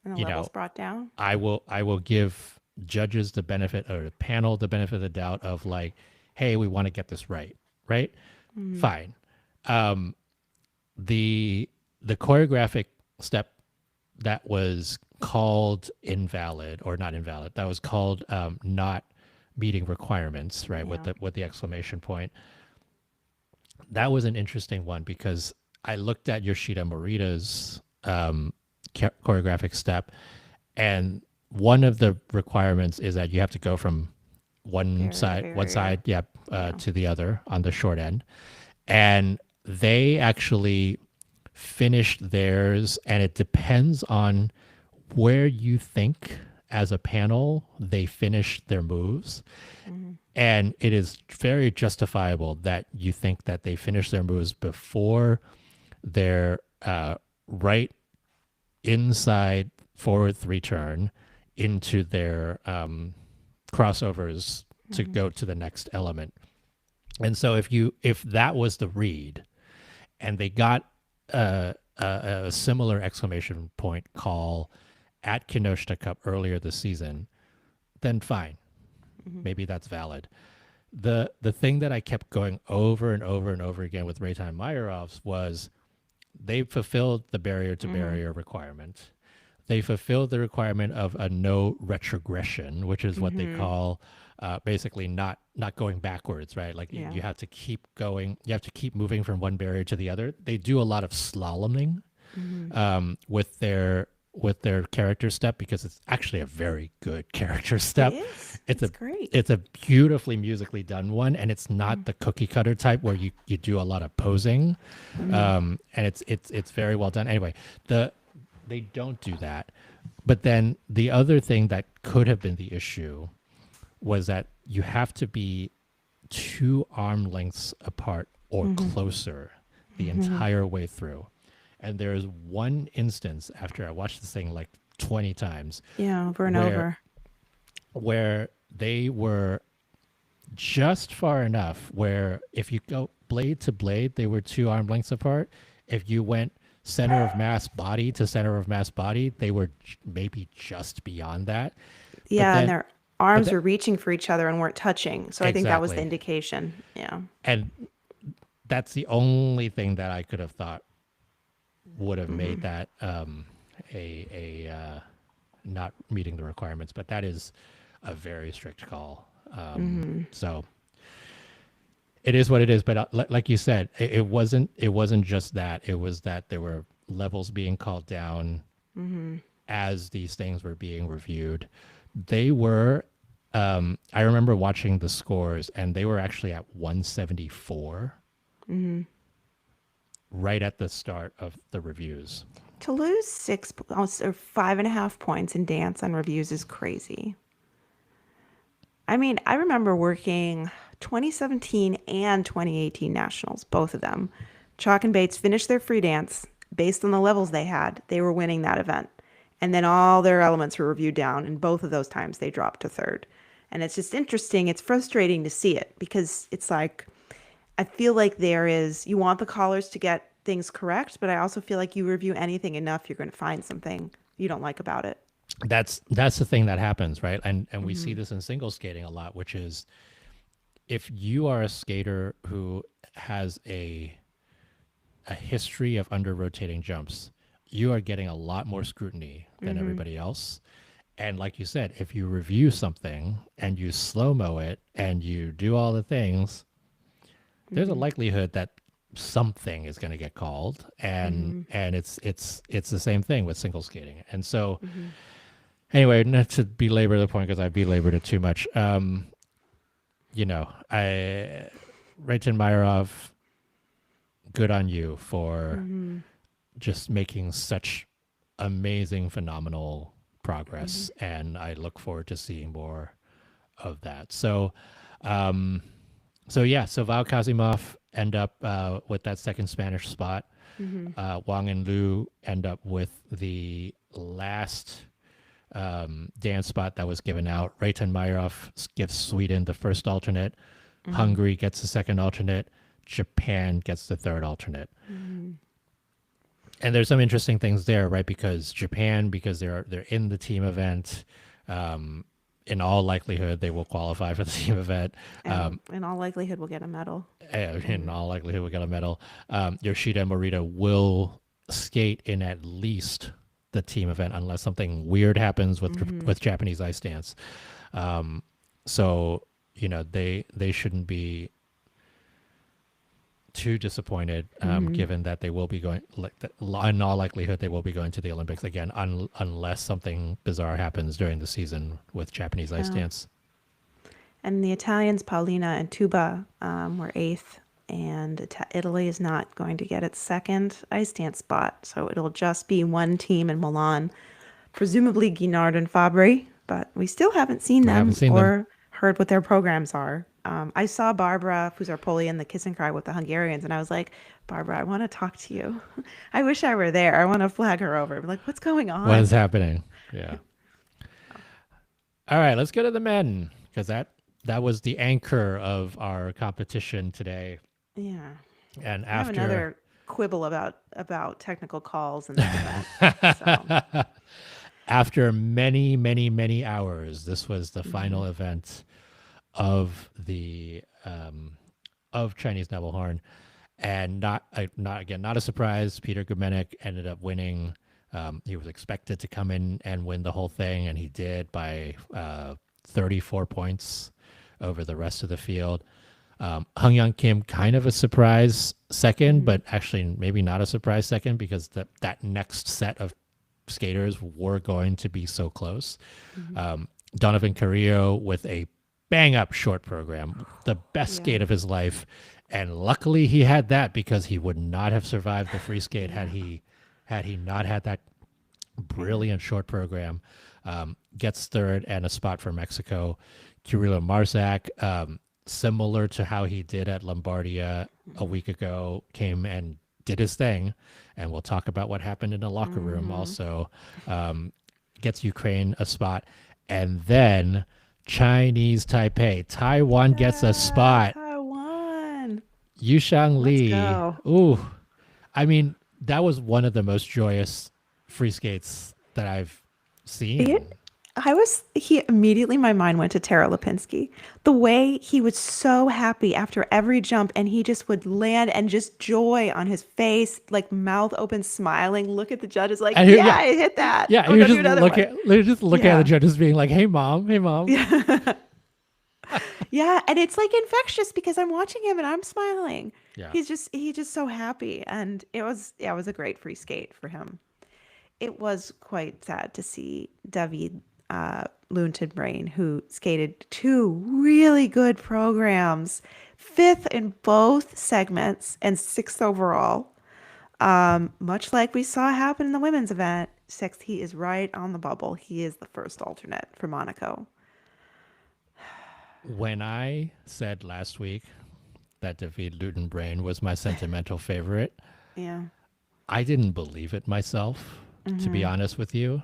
And the you levels know, brought down. I will give judges the benefit, or the panel the benefit of the doubt of like, hey, we want to get this right, right? Mm-hmm. Fine. Um, the the choreographic step that was called invalid, or not invalid, that was called not meeting requirements, right? Yeah. With the exclamation point. That was an interesting one because I looked at Yoshida Morita's choreographic step, and one of the requirements is that you have to go from Barrier, one barrier. side, yeah, Yeah. to the other on the short end, and they actually finished theirs, and it depends on where you think as a panel they finished their moves. Mm-hmm. And it is very justifiable that you think that they finished their moves before their right inside forward three turn into their crossovers to Mm-hmm. go to the next element. And so if that was the read, and they got a similar exclamation point call at Kinoshita Cup earlier this season, then fine, Mm-hmm. maybe that's valid. The thing that I kept going over and over and over again with Reitan Mayerovs was they fulfilled the barrier to Mm-hmm. barrier requirement. They fulfilled the requirement of a no retrogression, which is what they Mm-hmm. call basically not going backwards, right? Like Yeah. you have to keep going, you have to keep moving from one barrier to the other. They do a lot of slaloming Mm-hmm. with their character step, because it's actually a very good character It step. is. It's It's a great. it's a beautifully musically done one, and it's Mm-hmm. not the cookie cutter type where you do a lot of posing, Mm-hmm. and it's very well done. Anyway, they don't do that. But then the other thing that could have been the issue was that you have to be 2 arm lengths apart or Mm-hmm. closer the Mm-hmm. entire way through. And there is one instance after I watched this thing like 20 times Yeah, over and where over. they were just far enough where if you go blade to blade, they were 2 arm lengths apart. If you went center of mass body to center of mass body, they were maybe just beyond that. But Yeah, and then, their but arms then, were reaching for each other and weren't touching. So I think that was the exactly. indication. Yeah. And that's the only thing that I could have thought would have made Mm-hmm. that a not meeting the requirements, but that is a very strict call. Mm-hmm. So it is what it is. But like you said, it wasn't just that. It was that there were levels being called down Mm-hmm. as these things were being reviewed. They were. I remember watching the scores, and they were actually at 174 Mm-hmm. right at the start of the reviews. To lose or 5.5 points in dance on reviews is crazy. I mean, I remember working 2017 and 2018 nationals, both of them. Chalk and Bates finished their free dance based on the levels they had. They were winning that event. And then all their elements were reviewed down, and both of those times they dropped to third. And it's just interesting. It's frustrating to see it because it's like, I feel like you want the callers to get things correct, but I also feel like you review anything enough, you're going to find something you don't like about it. That's the thing that happens, right? And we see Hmm. this in single skating a lot, which is if you are a skater who has a history of under rotating jumps, you are getting a lot more scrutiny than Hmm. everybody else. And like you said, if you review something and you slow mo it and you do all the things, there's a Hmm. likelihood that something is going to get called, Hmm. and it's the same thing with single skating. And so Hmm. anyway, not to belabor the point because I belabored it too much. I Rayton Myrov, good on you for Hmm. just making such amazing, phenomenal Hmm. progress, and I look forward to seeing more of that. So Val Kazimov end up with that second Spanish spot. Hmm. Wang and Liu end up with the last dance spot that was given out. Rayton Myrov gives Sweden the first alternate. Hmm. Hungary gets the second alternate. Japan gets the third alternate. Hmm. And there's some interesting things there, right? Because Japan, because they're in the team event, um, in all likelihood they will qualify for the team event. And Um, in all likelihood, we'll get a medal. in Hmm. all likelihood, we got a medal. Yoshida and Morita will skate in at least the team event unless something weird happens Hmm. with Japanese ice dance. Um, so they shouldn't be too disappointed, Hmm. given that they will be going, in all likelihood, they will be going to the Olympics again, unless something bizarre happens during the season with Japanese ice Yeah. dance. And the Italians, Paulina and Tuba, were eighth. And Italy is not going to get its second ice dance spot. So it'll just be one team in Milan, presumably Guinard and Fabri. But we still haven't seen I haven't them seen them. or heard what their programs are. I saw Barbara Fuzarpoli in the kiss and cry with the Hungarians, and I was like, Barbara, I want to talk to you. I wish I were there. I want to flag her over. I'm like, what's going What is on? happening? Yeah. All right, let's go to the men because that was the anchor of our competition today. Yeah. And I have after another quibble about technical calls in this event. So, after many, many, many hours, this was the hmm. final event of the of Chinese Nebelhorn, and not a surprise. Peter Gumenek ended up winning. He was expected to come in and win the whole thing, and he did by 34 points over the rest of the field. Hung Young Kim, kind of a surprise second, Hmm. but actually maybe not a surprise second because that next set of skaters were going to be so close. Hmm. Donovan Carrillo with a bang up short program, the best Yeah. skate of his life. And luckily he had that because he would not have survived the free skate Yeah. had he not had that Yeah. brilliant short program. Gets third and a spot for Mexico. Kirilo Marzak, similar to how he did at Lombardia a week ago, came and did his thing. And we'll talk about what happened in the locker room Hmm. also. Um, Gets Ukraine a spot. And then Chinese Taipei, Taiwan gets a Yeah, spot. Taiwan. Yushang Let's Li. go. Ooh, I mean, that was one of the most joyous free skates that I've It seen. he immediately, my mind went to Tara Lipinski. The way he was so happy after every jump and he just would land and just joy on his face, like mouth open, smiling, look at the judges like, And yeah, yeah, I hit that. yeah, I'm he gonna was go do just another one. looking at the Yeah. judges, being like, hey mom, Yeah. Yeah. And it's like infectious because I'm watching him and I'm smiling. yeah. He's just so happy. And it was a great free skate for him. It was quite sad to see David Luntenbrain, who skated two really good programs, fifth in both segments and sixth overall. Much like we saw happen in the women's event, sixth, he is right on the bubble. He is the first alternate for Monaco. When I said last week that David Ludenbrain was my sentimental favorite, Yeah. I didn't believe it myself, to be Mm-hmm. honest with you.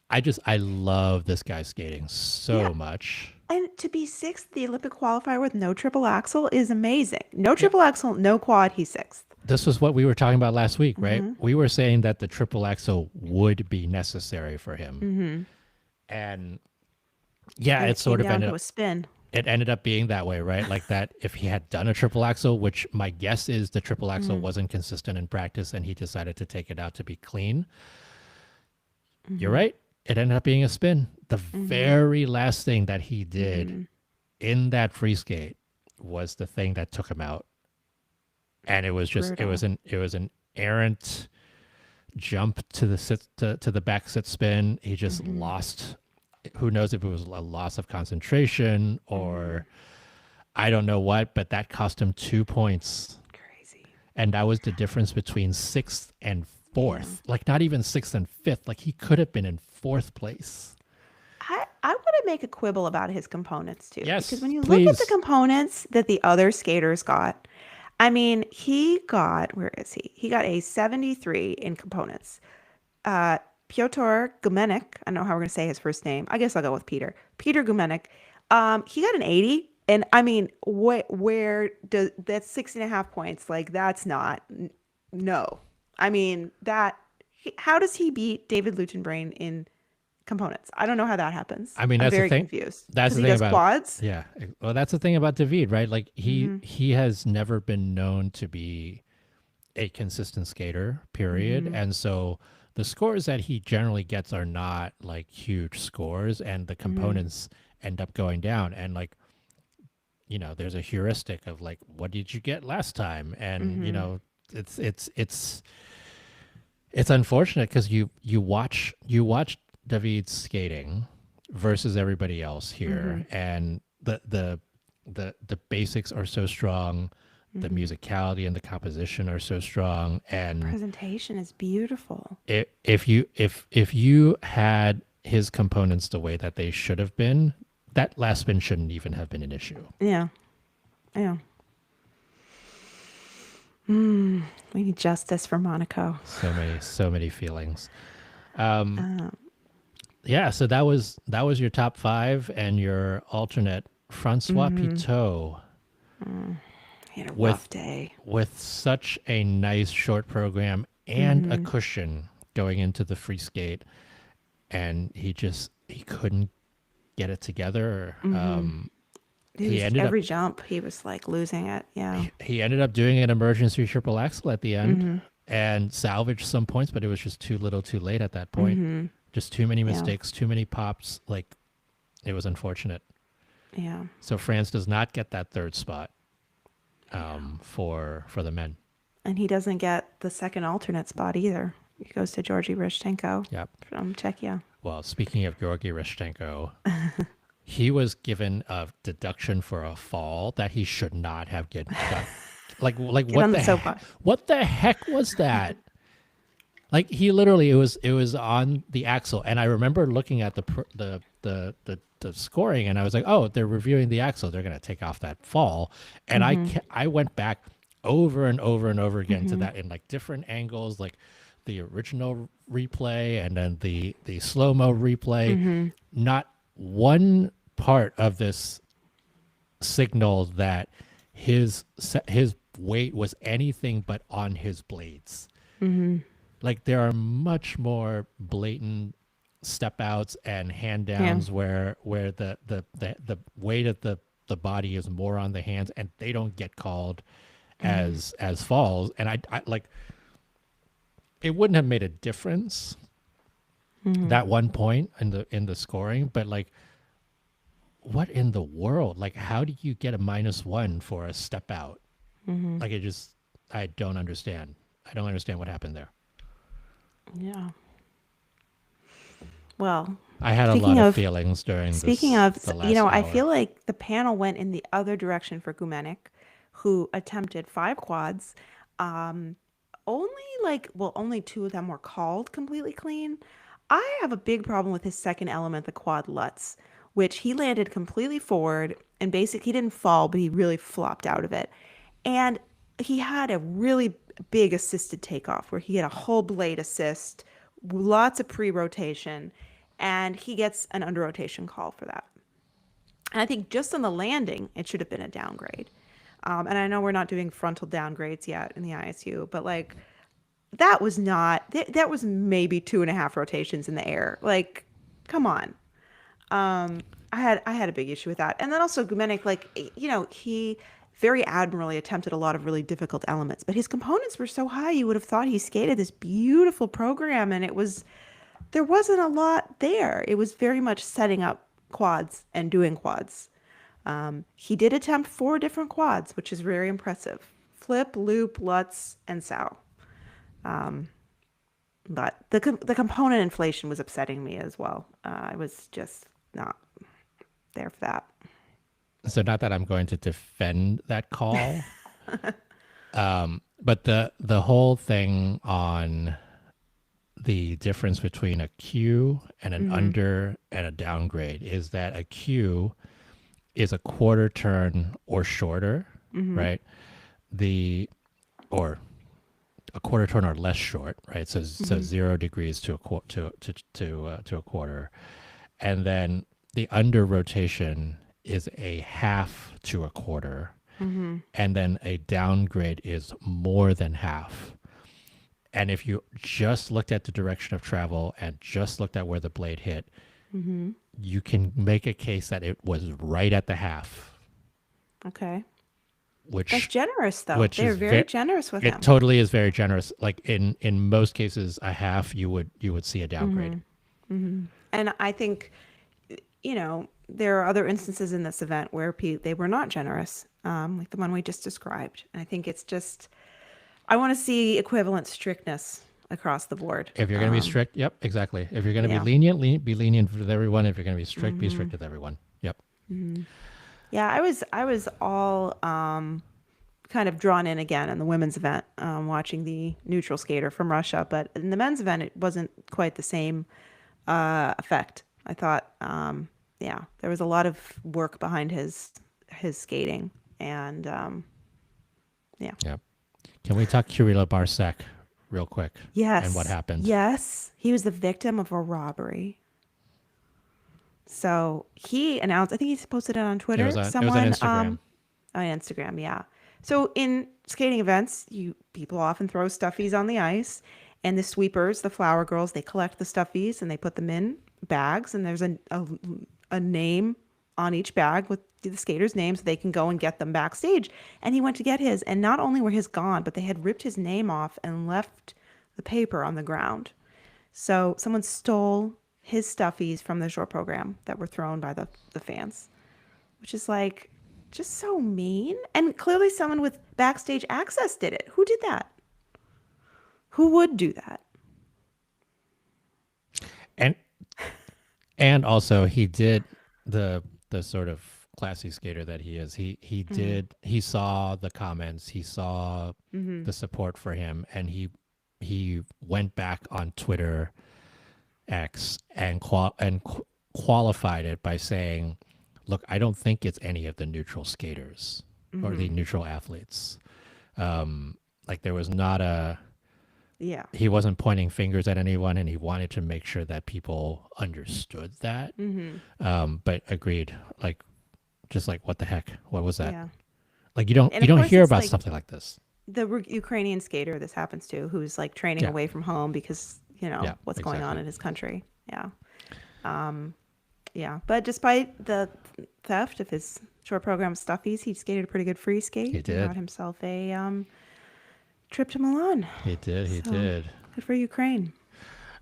I love this guy skating Yeah. so much. And to be sixth, the Olympic qualifier with no triple axel is amazing. No Yeah. triple axel, no quad, he's sixth. This was what we were talking about last week, right? Mm-hmm. We were saying that the triple axel would be necessary for him. Mm-hmm. And yeah, And it it came sort of down ended to up a spin. it ended up being that way, right? Like that if he had done a triple axel, which my guess is the triple axel Mm-hmm. wasn't consistent in practice and he decided to take it out to be clean. You're Mm-hmm. right. It ended up being a spin. The Mm-hmm. very last thing that he did Mm-hmm. in that free skate was the thing that took him out. And it was just Brutal. it was an errant jump to the to the back sit spin. He just Mm-hmm. lost, who knows if it was a loss of concentration Mm-hmm. or I don't know what, but that cost him 2 points. Crazy. And that was the difference between sixth and Yeah. fourth. Like not even sixth and fifth. Like he could have been in fourth place. I want to make a quibble about his components too, because when Yes, you look at the please. components that the other skaters got, I mean, he got, where is he? He got a 73 in components. Uh, Piotr Gumenik, I don't know how we're going to say his first name. I guess I'll go with Peter. Peter Gumenik. He got an 80. And I mean, where does that's 6.5 points? Like, that's not, no. I mean, how does he beat David Lutenbrain in components? I don't know how that happens. I mean, I'm that's the very thing. confused That's because the he thing does about quads. yeah. Well, that's the thing about David, right? Like Mm-hmm. he has never been known to be a consistent skater, period. Mm-hmm. And so the scores that he generally gets are not like huge scores and the Mm-hmm. components end up going down. And like, there's a heuristic of like, what did you get last time? And, Mm-hmm. it's unfortunate because you watch David skating versus everybody else Mm-hmm. here, and the basics are so strong, the Mm-hmm. musicality and the composition are so strong, and Presentation is beautiful. if you had his components the way that they should have been, that last spin shouldn't even have been an issue. Yeah. Yeah. Mm, we need justice for Monaco. So many feelings. Um, Um, yeah, so that was your top five and your alternate Francois mm-hmm. Pitot He had a with rough day. with such a nice short program and a Mm-hmm. cushion going into the free skate, and he couldn't get it together. Mm-hmm. He He was ended up every jump. He was like losing it. Yeah. he ended up doing an emergency triple axel at the end Mm-hmm. and salvaged some points, but it was just too little, too late at that point. Mm-hmm. Just too many Yeah. mistakes, too many pops. Like it was unfortunate. Yeah. So France does not get that third spot Yeah. for the men. And he doesn't get the second alternate spot either. He goes to Georgy Rishchenko Yep. from Czechia. Well, speaking of Georgy Rishchenko, he was given a deduction for a fall that he should not have get done. Like Get on the soapbox. what the heck was that? Like he literally it was on the axle, and I remember looking at the scoring, and I was like, oh, they're reviewing the axle, they're gonna take off that fall, and Mm-hmm. I went back over and over and over again to Mm-hmm. that in like different angles, like the original replay and then the slow mo replay. Mm-hmm. Not one part of this signaled that his weight was anything but on his blades. Mm-hmm. Like there are much more blatant step outs and hand Yeah. downs where the weight of the body is more on the hands and they don't get called as falls. And I like it wouldn't have made a difference Mm-hmm. that one point in the scoring, but like what in the world? Like how do you get a -1 for a step out? Mm-hmm. Like it just I don't understand. I don't understand what happened there. Yeah. Well, I had a lot speaking of of feelings during speaking this of, the you last know, I hour. feel like the panel went in the other direction for Gumenik, who attempted 5 quads. Um, only only 2 of them were called completely clean. I have a big problem with his second element, the quad Lutz, which he landed completely forward and he didn't fall, but he really flopped out of it. And he had a really big assisted takeoff where he had a whole blade assist, lots of pre-rotation, and he gets an under rotation call for that. And I think just on the landing, it should have been a downgrade. And I know we're not doing frontal downgrades yet in the ISU, but like that was not that was maybe 2.5 rotations in the air. Like, come on. I had a big issue with that. And then also Gumenik, like, he very admirably attempted a lot of really difficult elements, but his components were so high you would have thought he skated this beautiful program, and there wasn't a lot there. It was very much setting up quads and doing quads. He did attempt 4 different quads, which is very impressive. Flip, loop, Lutz, and Sow. But the component inflation was upsetting me as well. I was just not there for that. So not that I'm going to defend that call, but the whole thing on the difference between a Q and an Mm-hmm. under and a downgrade is that a Q is a quarter turn or shorter, Mm-hmm. right? The or a quarter turn or less short, right? So Mm-hmm. 0 degrees to a to a quarter, and then the under rotation is a half to a quarter, Mm-hmm. and then a downgrade is more than half. And if you just looked at the direction of travel and just looked at where the blade hit, Mm-hmm. you can make a case that it was right at the half, Okay. That's which generous, though. which They're is very very generous with it him. totally is very generous. Like in most cases, a half you would see a downgrade. Mm-hmm. Mm-hmm. And I think, there are other instances in this event where they were not generous, like the one we just described. And I think it's just, I want to see equivalent strictness across the board. If you're going to be strict, yep, exactly. If you're going to be Yeah. lenient, be lenient with everyone. If you're going to be Mm-hmm. strict with everyone. Yep. Mm-hmm. Yeah, I was all kind of drawn in again in the women's event, watching the neutral skater from Russia. But in the men's event, it wasn't quite the same effect. I thought, yeah, there was a lot of work behind his skating, and yeah. Yep. Can we talk Kirilla Barsak real quick and what Yes, happened? yes, he was the victim of a robbery. So he announced, I think he posted it on Twitter. It was on Someone Instagram. on Instagram, yeah. So in skating events, you people often throw stuffies on the ice, and the sweepers, the flower girls, they collect the stuffies and they put them in bags, and there's a name on each bag with the skater's name so they can go and get them backstage. And he went to get his, and not only were his gone, but they had ripped his name off and left the paper on the ground. So someone stole his stuffies from the short program that were thrown by the fans, which is like just so mean. And clearly, someone with backstage access did it. Who did that? Who would do that? And also he did the sort of classy skater that he is. Mm-hmm. He saw the comments, he saw Mm-hmm. the support for him, and he went back on Twitter X and qualified it by saying, "Look, I don't think it's any of the neutral skaters or Mm-hmm. the neutral athletes. Like there was not a Yeah. he wasn't pointing fingers at anyone, and he wanted to make sure that people understood that. Mm-hmm. But agreed, like just like what the heck, what was that? Yeah. Like And you of don't course, hear it's about like something like this. the Ukrainian skater this happens to, who's like training Yeah, away from home because yeah, what's going on exactly. in his country. Yeah. Yeah, but despite the theft of his short program stuffies, he skated a pretty good free He skate and got did. himself a trip to Milan. He did. He So did. good for Ukraine.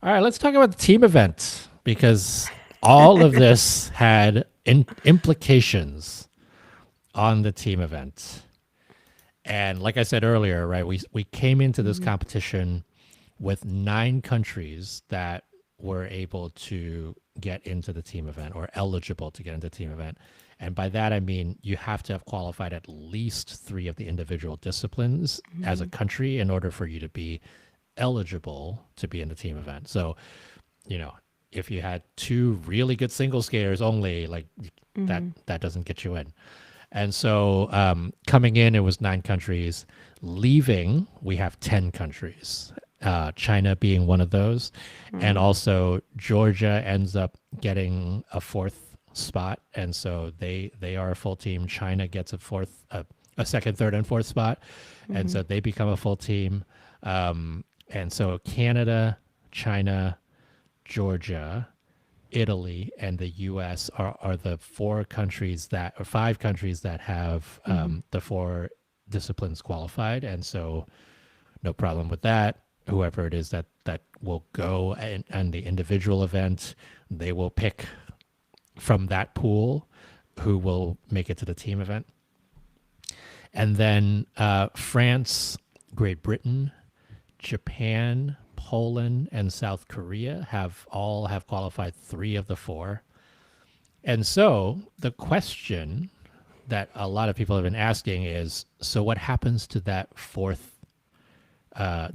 All right, let's talk about the team event because all of this had implications on the team event. And like I said earlier, right, we came into this Hmm. competition with 9 countries that were able to get into the team event or eligible to get into the team event. And by that, I mean you have to have qualified at least 3 of the individual disciplines as a Hmm. country in order for you to be eligible to be in the team event. So, you know, if you had 2 really good single skaters only, like Hmm. that doesn't get you in. And so coming in, it was 9 countries. Leaving, we have 10 countries, China being one of those. And Hmm. also, Georgia ends up getting a 4th spot. And so they are a full team. China gets a second, third, and 4th spot. And Hmm. so they become a full team. And so Canada, China, Georgia, Italy and the U.S. are the 4 countries that, or 5 countries that have Hmm. the 4 disciplines qualified, and so no problem with that. Whoever it is that will go and the individual event, they will pick from that pool who will make it to the team event, and then France, Great Britain, Japan, Poland, and South Korea have qualified 3 of the 4. And so the question that a lot of people have been asking is, so what happens to that 4th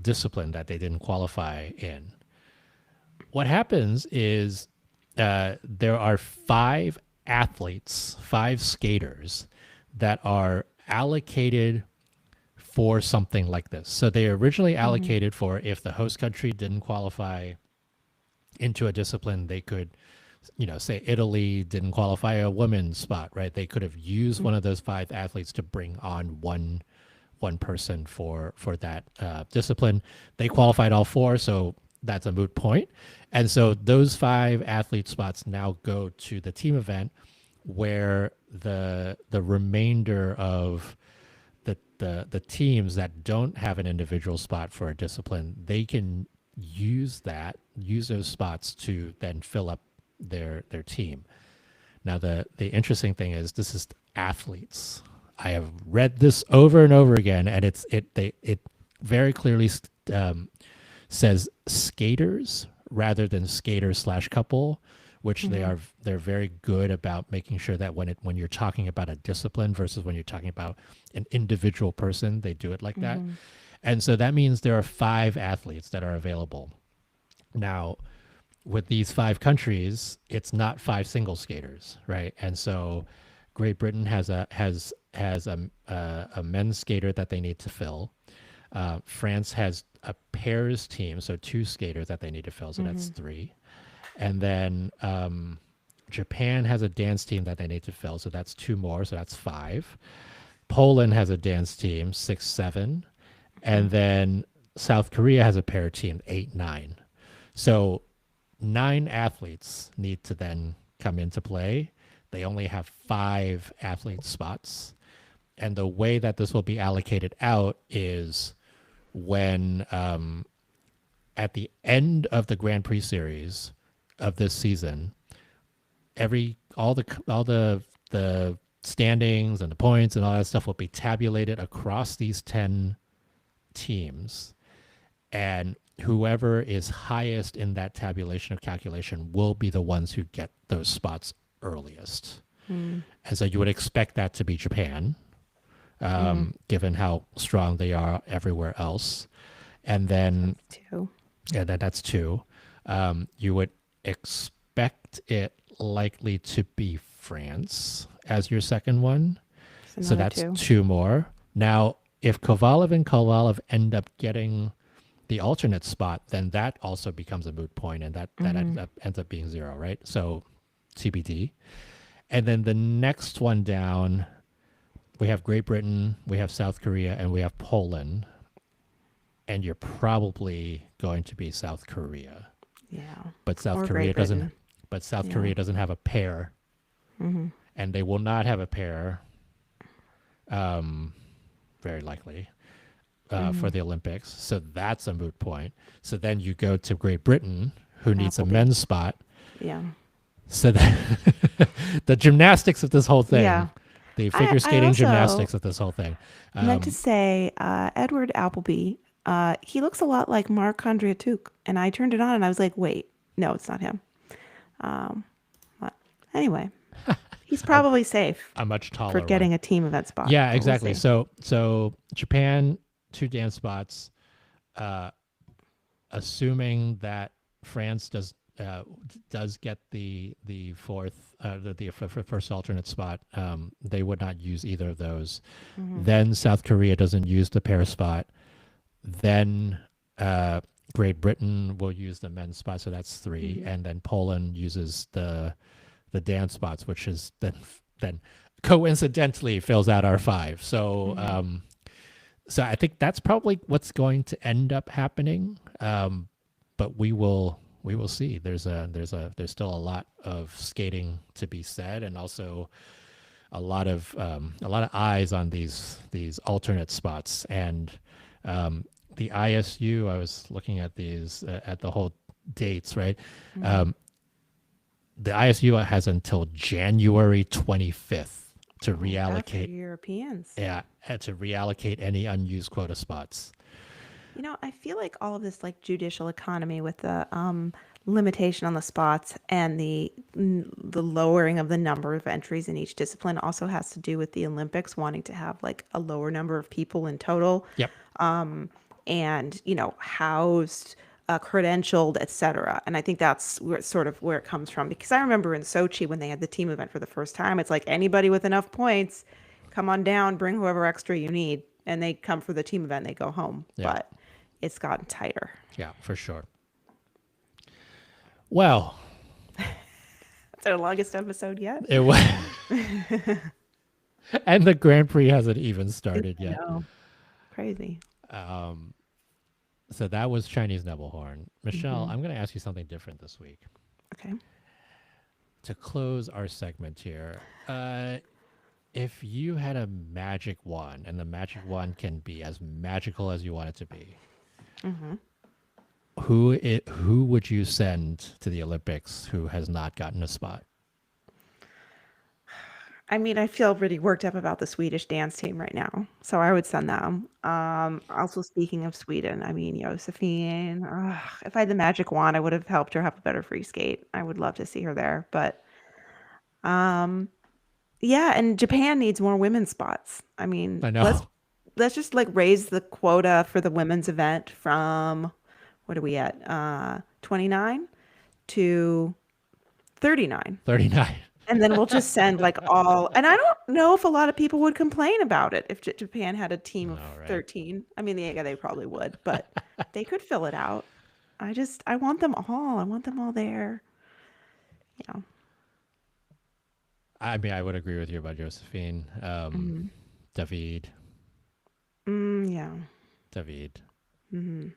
discipline that they didn't qualify in? What happens is there are 5 skaters that are allocated for something like this. So they originally Hmm. allocated for if the host country didn't qualify into a discipline, they could, say Italy didn't qualify a women's spot, right? They could have used one of those 5 athletes to bring on one person for that discipline. They qualified all 4, so that's a moot point. And so those 5 athlete spots now go to the team event, where the remainder of the teams that don't have an individual spot for a discipline, they can use those spots to then fill up their team. Now the interesting thing is this is athletes. I have read this over and over again, and it very clearly um, says skaters rather than skater slash couple, which Hmm. they're very good about making sure that when you're talking about a discipline versus when you're talking about an individual person, they do it like that. Hmm. And so that means there are 5 athletes that are available. Now, with these 5 countries, it's not 5 single skaters, right? And so Great Britain has a men's skater that they need to fill. France has a pairs team, so 2 skaters that they need to fill, so that's Hmm. 3. And then Japan has a dance team that they need to fill, so that's 2 more, so that's 5. Poland has a dance team, 6, 7. Hmm. And then South Korea has a pair team, 8, 9. So 9 athletes need to then come into play. They only have 5 athlete spots. And the way that this will be allocated out is when at the end of the Grand Prix series of this season, all the standings and the points and all that stuff will be tabulated across these 10 teams, and whoever is highest in that tabulation of calculation will be the ones who get those spots earliest. Hmm. And so you would expect that to be Japan, Hmm. given how strong they are everywhere else. And So then, that's 2. yeah, that's 2. You would expect it likely to be France as your second one. It's So another that's 2. 2 more. Now, if Kovalev and Kovalov end up getting the alternate spot, then that also becomes a moot point, and that Hmm. ends up being 0, right? So TBD. And then the next one down, we have Great Britain, we have South Korea, and we have Poland. And you're probably going to be South Korea, Yeah. but South Or Korea Great doesn't. Britain. but South Yeah. Korea doesn't have a pair, Hmm. and they will not have a pair, very likely, for Hmm. the Olympics. So that's a moot point. So then you go to Great Britain, who needs a Appleby. men's spot. Yeah. So that the gymnastics of this whole Yeah. thing, the I figure I skating also gymnastics of this whole thing. meant to Um, say Edward Appleby. He looks a lot like Mark Andriatuk, and I turned it on and I was like, wait, no, it's not him. Um, but anyway, he's a, probably safe a much for taller one. getting a team event spot, Yeah, but we'll exactly. see. So Japan, two dance spots. Uh, Assuming that France does get the fourth the first alternate spot, they would not use either of those. Hmm. Then South Korea doesn't use the pair spot. Then Great Britain will use the men's spot, so that's three, Hmm. and then Poland uses the dance spots, which is then coincidentally fills out our five. So Hmm. so I think that's probably what's going to end up happening. But we will see. There's still a lot of skating to be said, and also a lot of eyes on these alternate spots. And the ISU, I was looking at these at the whole dates, right? Hmm. Um, the ISU has until January 25th to Oh, that's for reallocate. Europeans. Yeah, to reallocate any unused quota spots. You know, I feel like all of this like judicial economy with the limitation on the spots and the lowering of the number of entries in each discipline also has to do with the Olympics wanting to have like a lower number of people in total, Yep. and housed, credentialed, etc. And I think that's where it comes from, because I remember in Sochi when they had the team event for the first time, it's like anybody with enough points, come on down, bring whoever extra you need, and they come for the team event, they go home. Yeah. But it's gotten tighter. Yeah, for sure. Well, It's our longest episode yet. it was, and the Grand Prix hasn't even I started yet. know, crazy. Um, so that was Chinese Nebelhorn. Michelle, Hmm. I'm going to ask you something different this week Okay. to close our segment here. If you had a magic wand, and the magic wand can be as magical as you want it to be, Hmm. who would you send to the Olympics who has not gotten a spot? I mean, I feel really worked up about the Swedish dance team right now, so I would send them. Also, speaking of Sweden, I mean, Josephine. Ugh, if I had the magic wand, I would have helped her have a better free skate. I would love to see her there, but um, yeah, and Japan needs more women's spots. I mean, I let's know. let's just like raise the quota for the women's event from, what are we at? 29 to 39. 39. And then we'll just send like all, and I don't know if a lot of people would complain about it if Japan had a team of No, right? 13. I mean, yeah, they probably would, but they could fill it out. I want them all. I want them all there. Yeah. I mean, I would agree with you about Josephine. Hmm. David, Yeah. David. Hmm.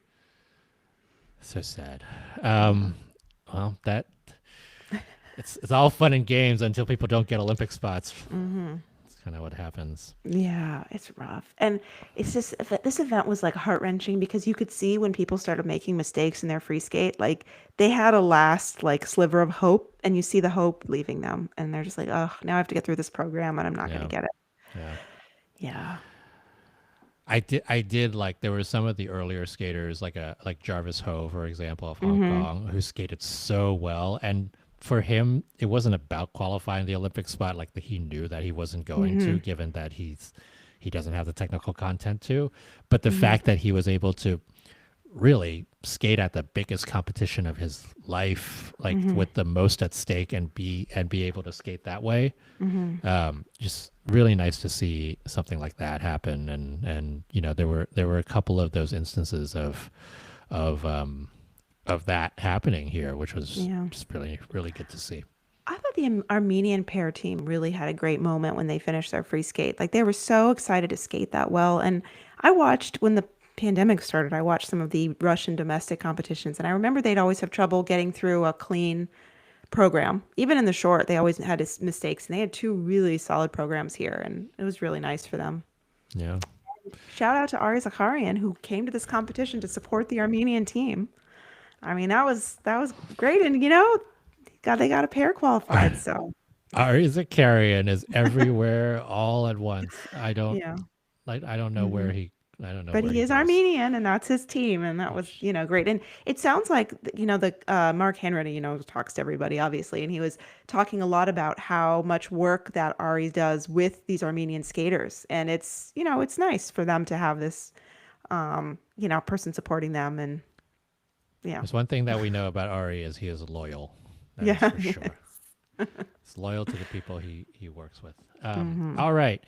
So sad. Yeah. Um, well, that it's all fun and games until people don't get Olympic spots. Hmm. That's kind of what happens. Yeah, it's rough. And it's just, this event was like heart-wrenching because you could see when people started making mistakes in their free skate, like they had a last like sliver of hope, and you see the hope leaving them and they're just like, oh, now I have to get through this program and I'm not going to Yeah, get it. yeah. Yeah. I did like there were some of the earlier skaters like Jarvis Ho, for example, of Hong Hmm. Kong, who skated so well. And for him, it wasn't about qualifying the Olympic spot. Like he knew that he wasn't going Hmm. to, given that he doesn't have the technical content to. But the Hmm. fact that he was able to really skate at the biggest competition of his life, like Hmm. with the most at stake, and be able to skate that way, Hmm. just really nice to see something like that happen. And there were a couple of those instances of um of that happening here, which was Yeah. just really really good to see. I thought the Armenian pair team really had a great moment when they finished their free skate. Like they were so excited to skate that well. And I watched when the pandemic started, I watched some of the Russian domestic competitions, and I remember they'd always have trouble getting through a clean program. Even in the short, they always had mistakes, and they had two really solid programs here, and it was really nice for them. Yeah. Shout out to Ari Zakarian, who came to this competition to support the Armenian team. I mean, that was great, and they got a pair qualified. So Ari Zakarian is everywhere all at once. yeah. I don't know hmm where he I don't know But where he he is goes. Armenian, and that's his team, and that was great. And it sounds like the Mark Henry talks to everybody obviously, and he was talking a lot about how much work that Ari does with these Armenian skaters, and it's nice for them to have this person supporting them, and yeah, There's one thing that we know about Ari is he is loyal. That is yeah, for yeah. sure. He's loyal to the people he works with. Mm-hmm. All right.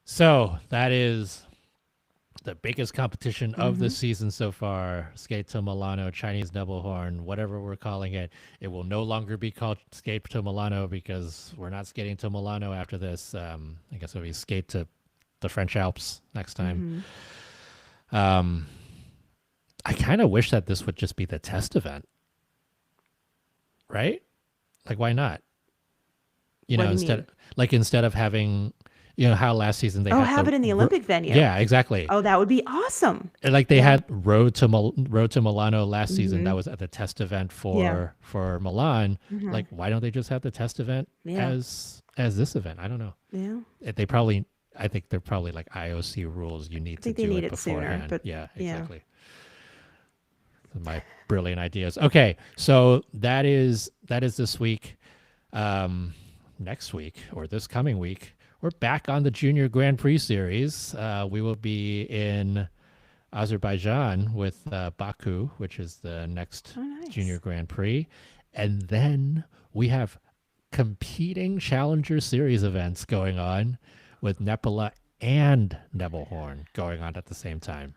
So that is the biggest competition of the Mm-hmm. season so far. Skate to Milano, Chinese Nebelhorn, whatever we're calling it. It will no longer be called Skate to Milano because we're not skating to Milano after this. I guess it'll be Skate to the French Alps next time. Mm-hmm. Um, I kind of wish that this would just be the test event, right? Like, why not? What do you Instead mean? instead of having, how last season they Oh, had have the it in the Olympic venue. yeah, exactly. Oh, that would be awesome. And like they Yeah. had Road to Milano last season. That Mm-hmm. was at the test event Yeah. for Milan. Mm-hmm. Like, why don't they just have the test event Yeah. as this event? I don't know. Yeah. They probably, I think they're probably like IOC rules. You I need to think they do need it it sooner, beforehand. but Yeah, yeah. exactly. My brilliant ideas. Okay, so that is this week. Next week or this coming week, we're back on the Junior Grand Prix series. We will be in Azerbaijan with Baku, which is the next Oh, Junior nice. Grand Prix. And then we have competing Challenger Series events going on with Nepala and Nebelhorn going on at the same time.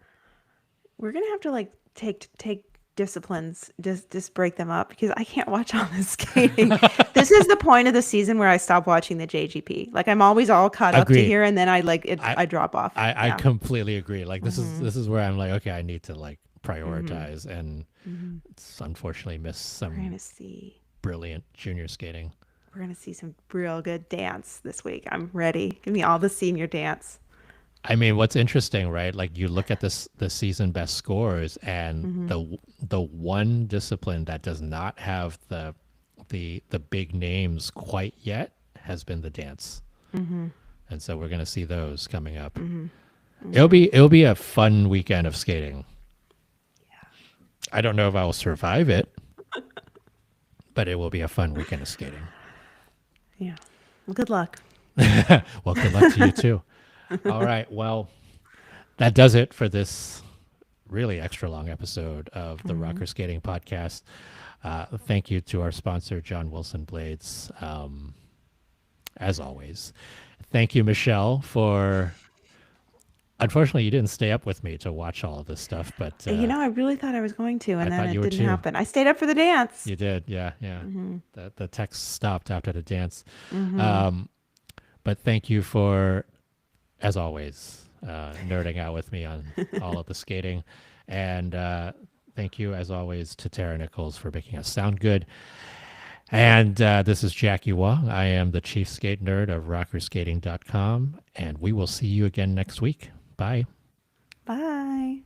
We're gonna have to like take disciplines, just break them up because I can't watch all this skating. This is the point of the season where I stop watching the JGP. Like I'm always all caught up to Agreed. here, and then I like it. I, I drop off. I Yeah. completely agree. Like Mm-hmm. this is where I'm like, okay, I need to like Mm-hmm. prioritize and Mm-hmm. unfortunately miss We're some gonna see. brilliant junior skating. We're gonna see some real good dance this week. I'm ready. Give me all the senior dance. I mean, what's interesting, right? Like you look at the season best scores, and Mm-hmm. the one discipline that does not have the big names quite yet has been the dance, Mm-hmm. and so we're gonna see those coming up. Mm-hmm. It'll Mm-hmm. be it'll be a fun weekend of skating. I don't know if I will survive it, but it will be a fun weekend of skating. Yeah. Well, good luck. Well, good luck to you too. All right. Well, that does it for this really extra long episode of the Mm-hmm. Rocker Skating Podcast. Thank you to our sponsor, John Wilson Blades, as always. Thank you, Michelle, for. Unfortunately, you didn't stay up with me to watch all of this stuff, but I really thought I was going to, I and then thought you it were didn't too. happen. I stayed up for the dance. You did, yeah, yeah. Mm-hmm. The text stopped after the dance, Mm-hmm. um, but thank you for, as always, nerding out with me on all of the skating, and thank you, as always, to Tara Nichols for making us sound good. And this is Jackie Wong. I am the chief skate nerd of rockerskating.com, and we will see you again next week. Bye. Bye.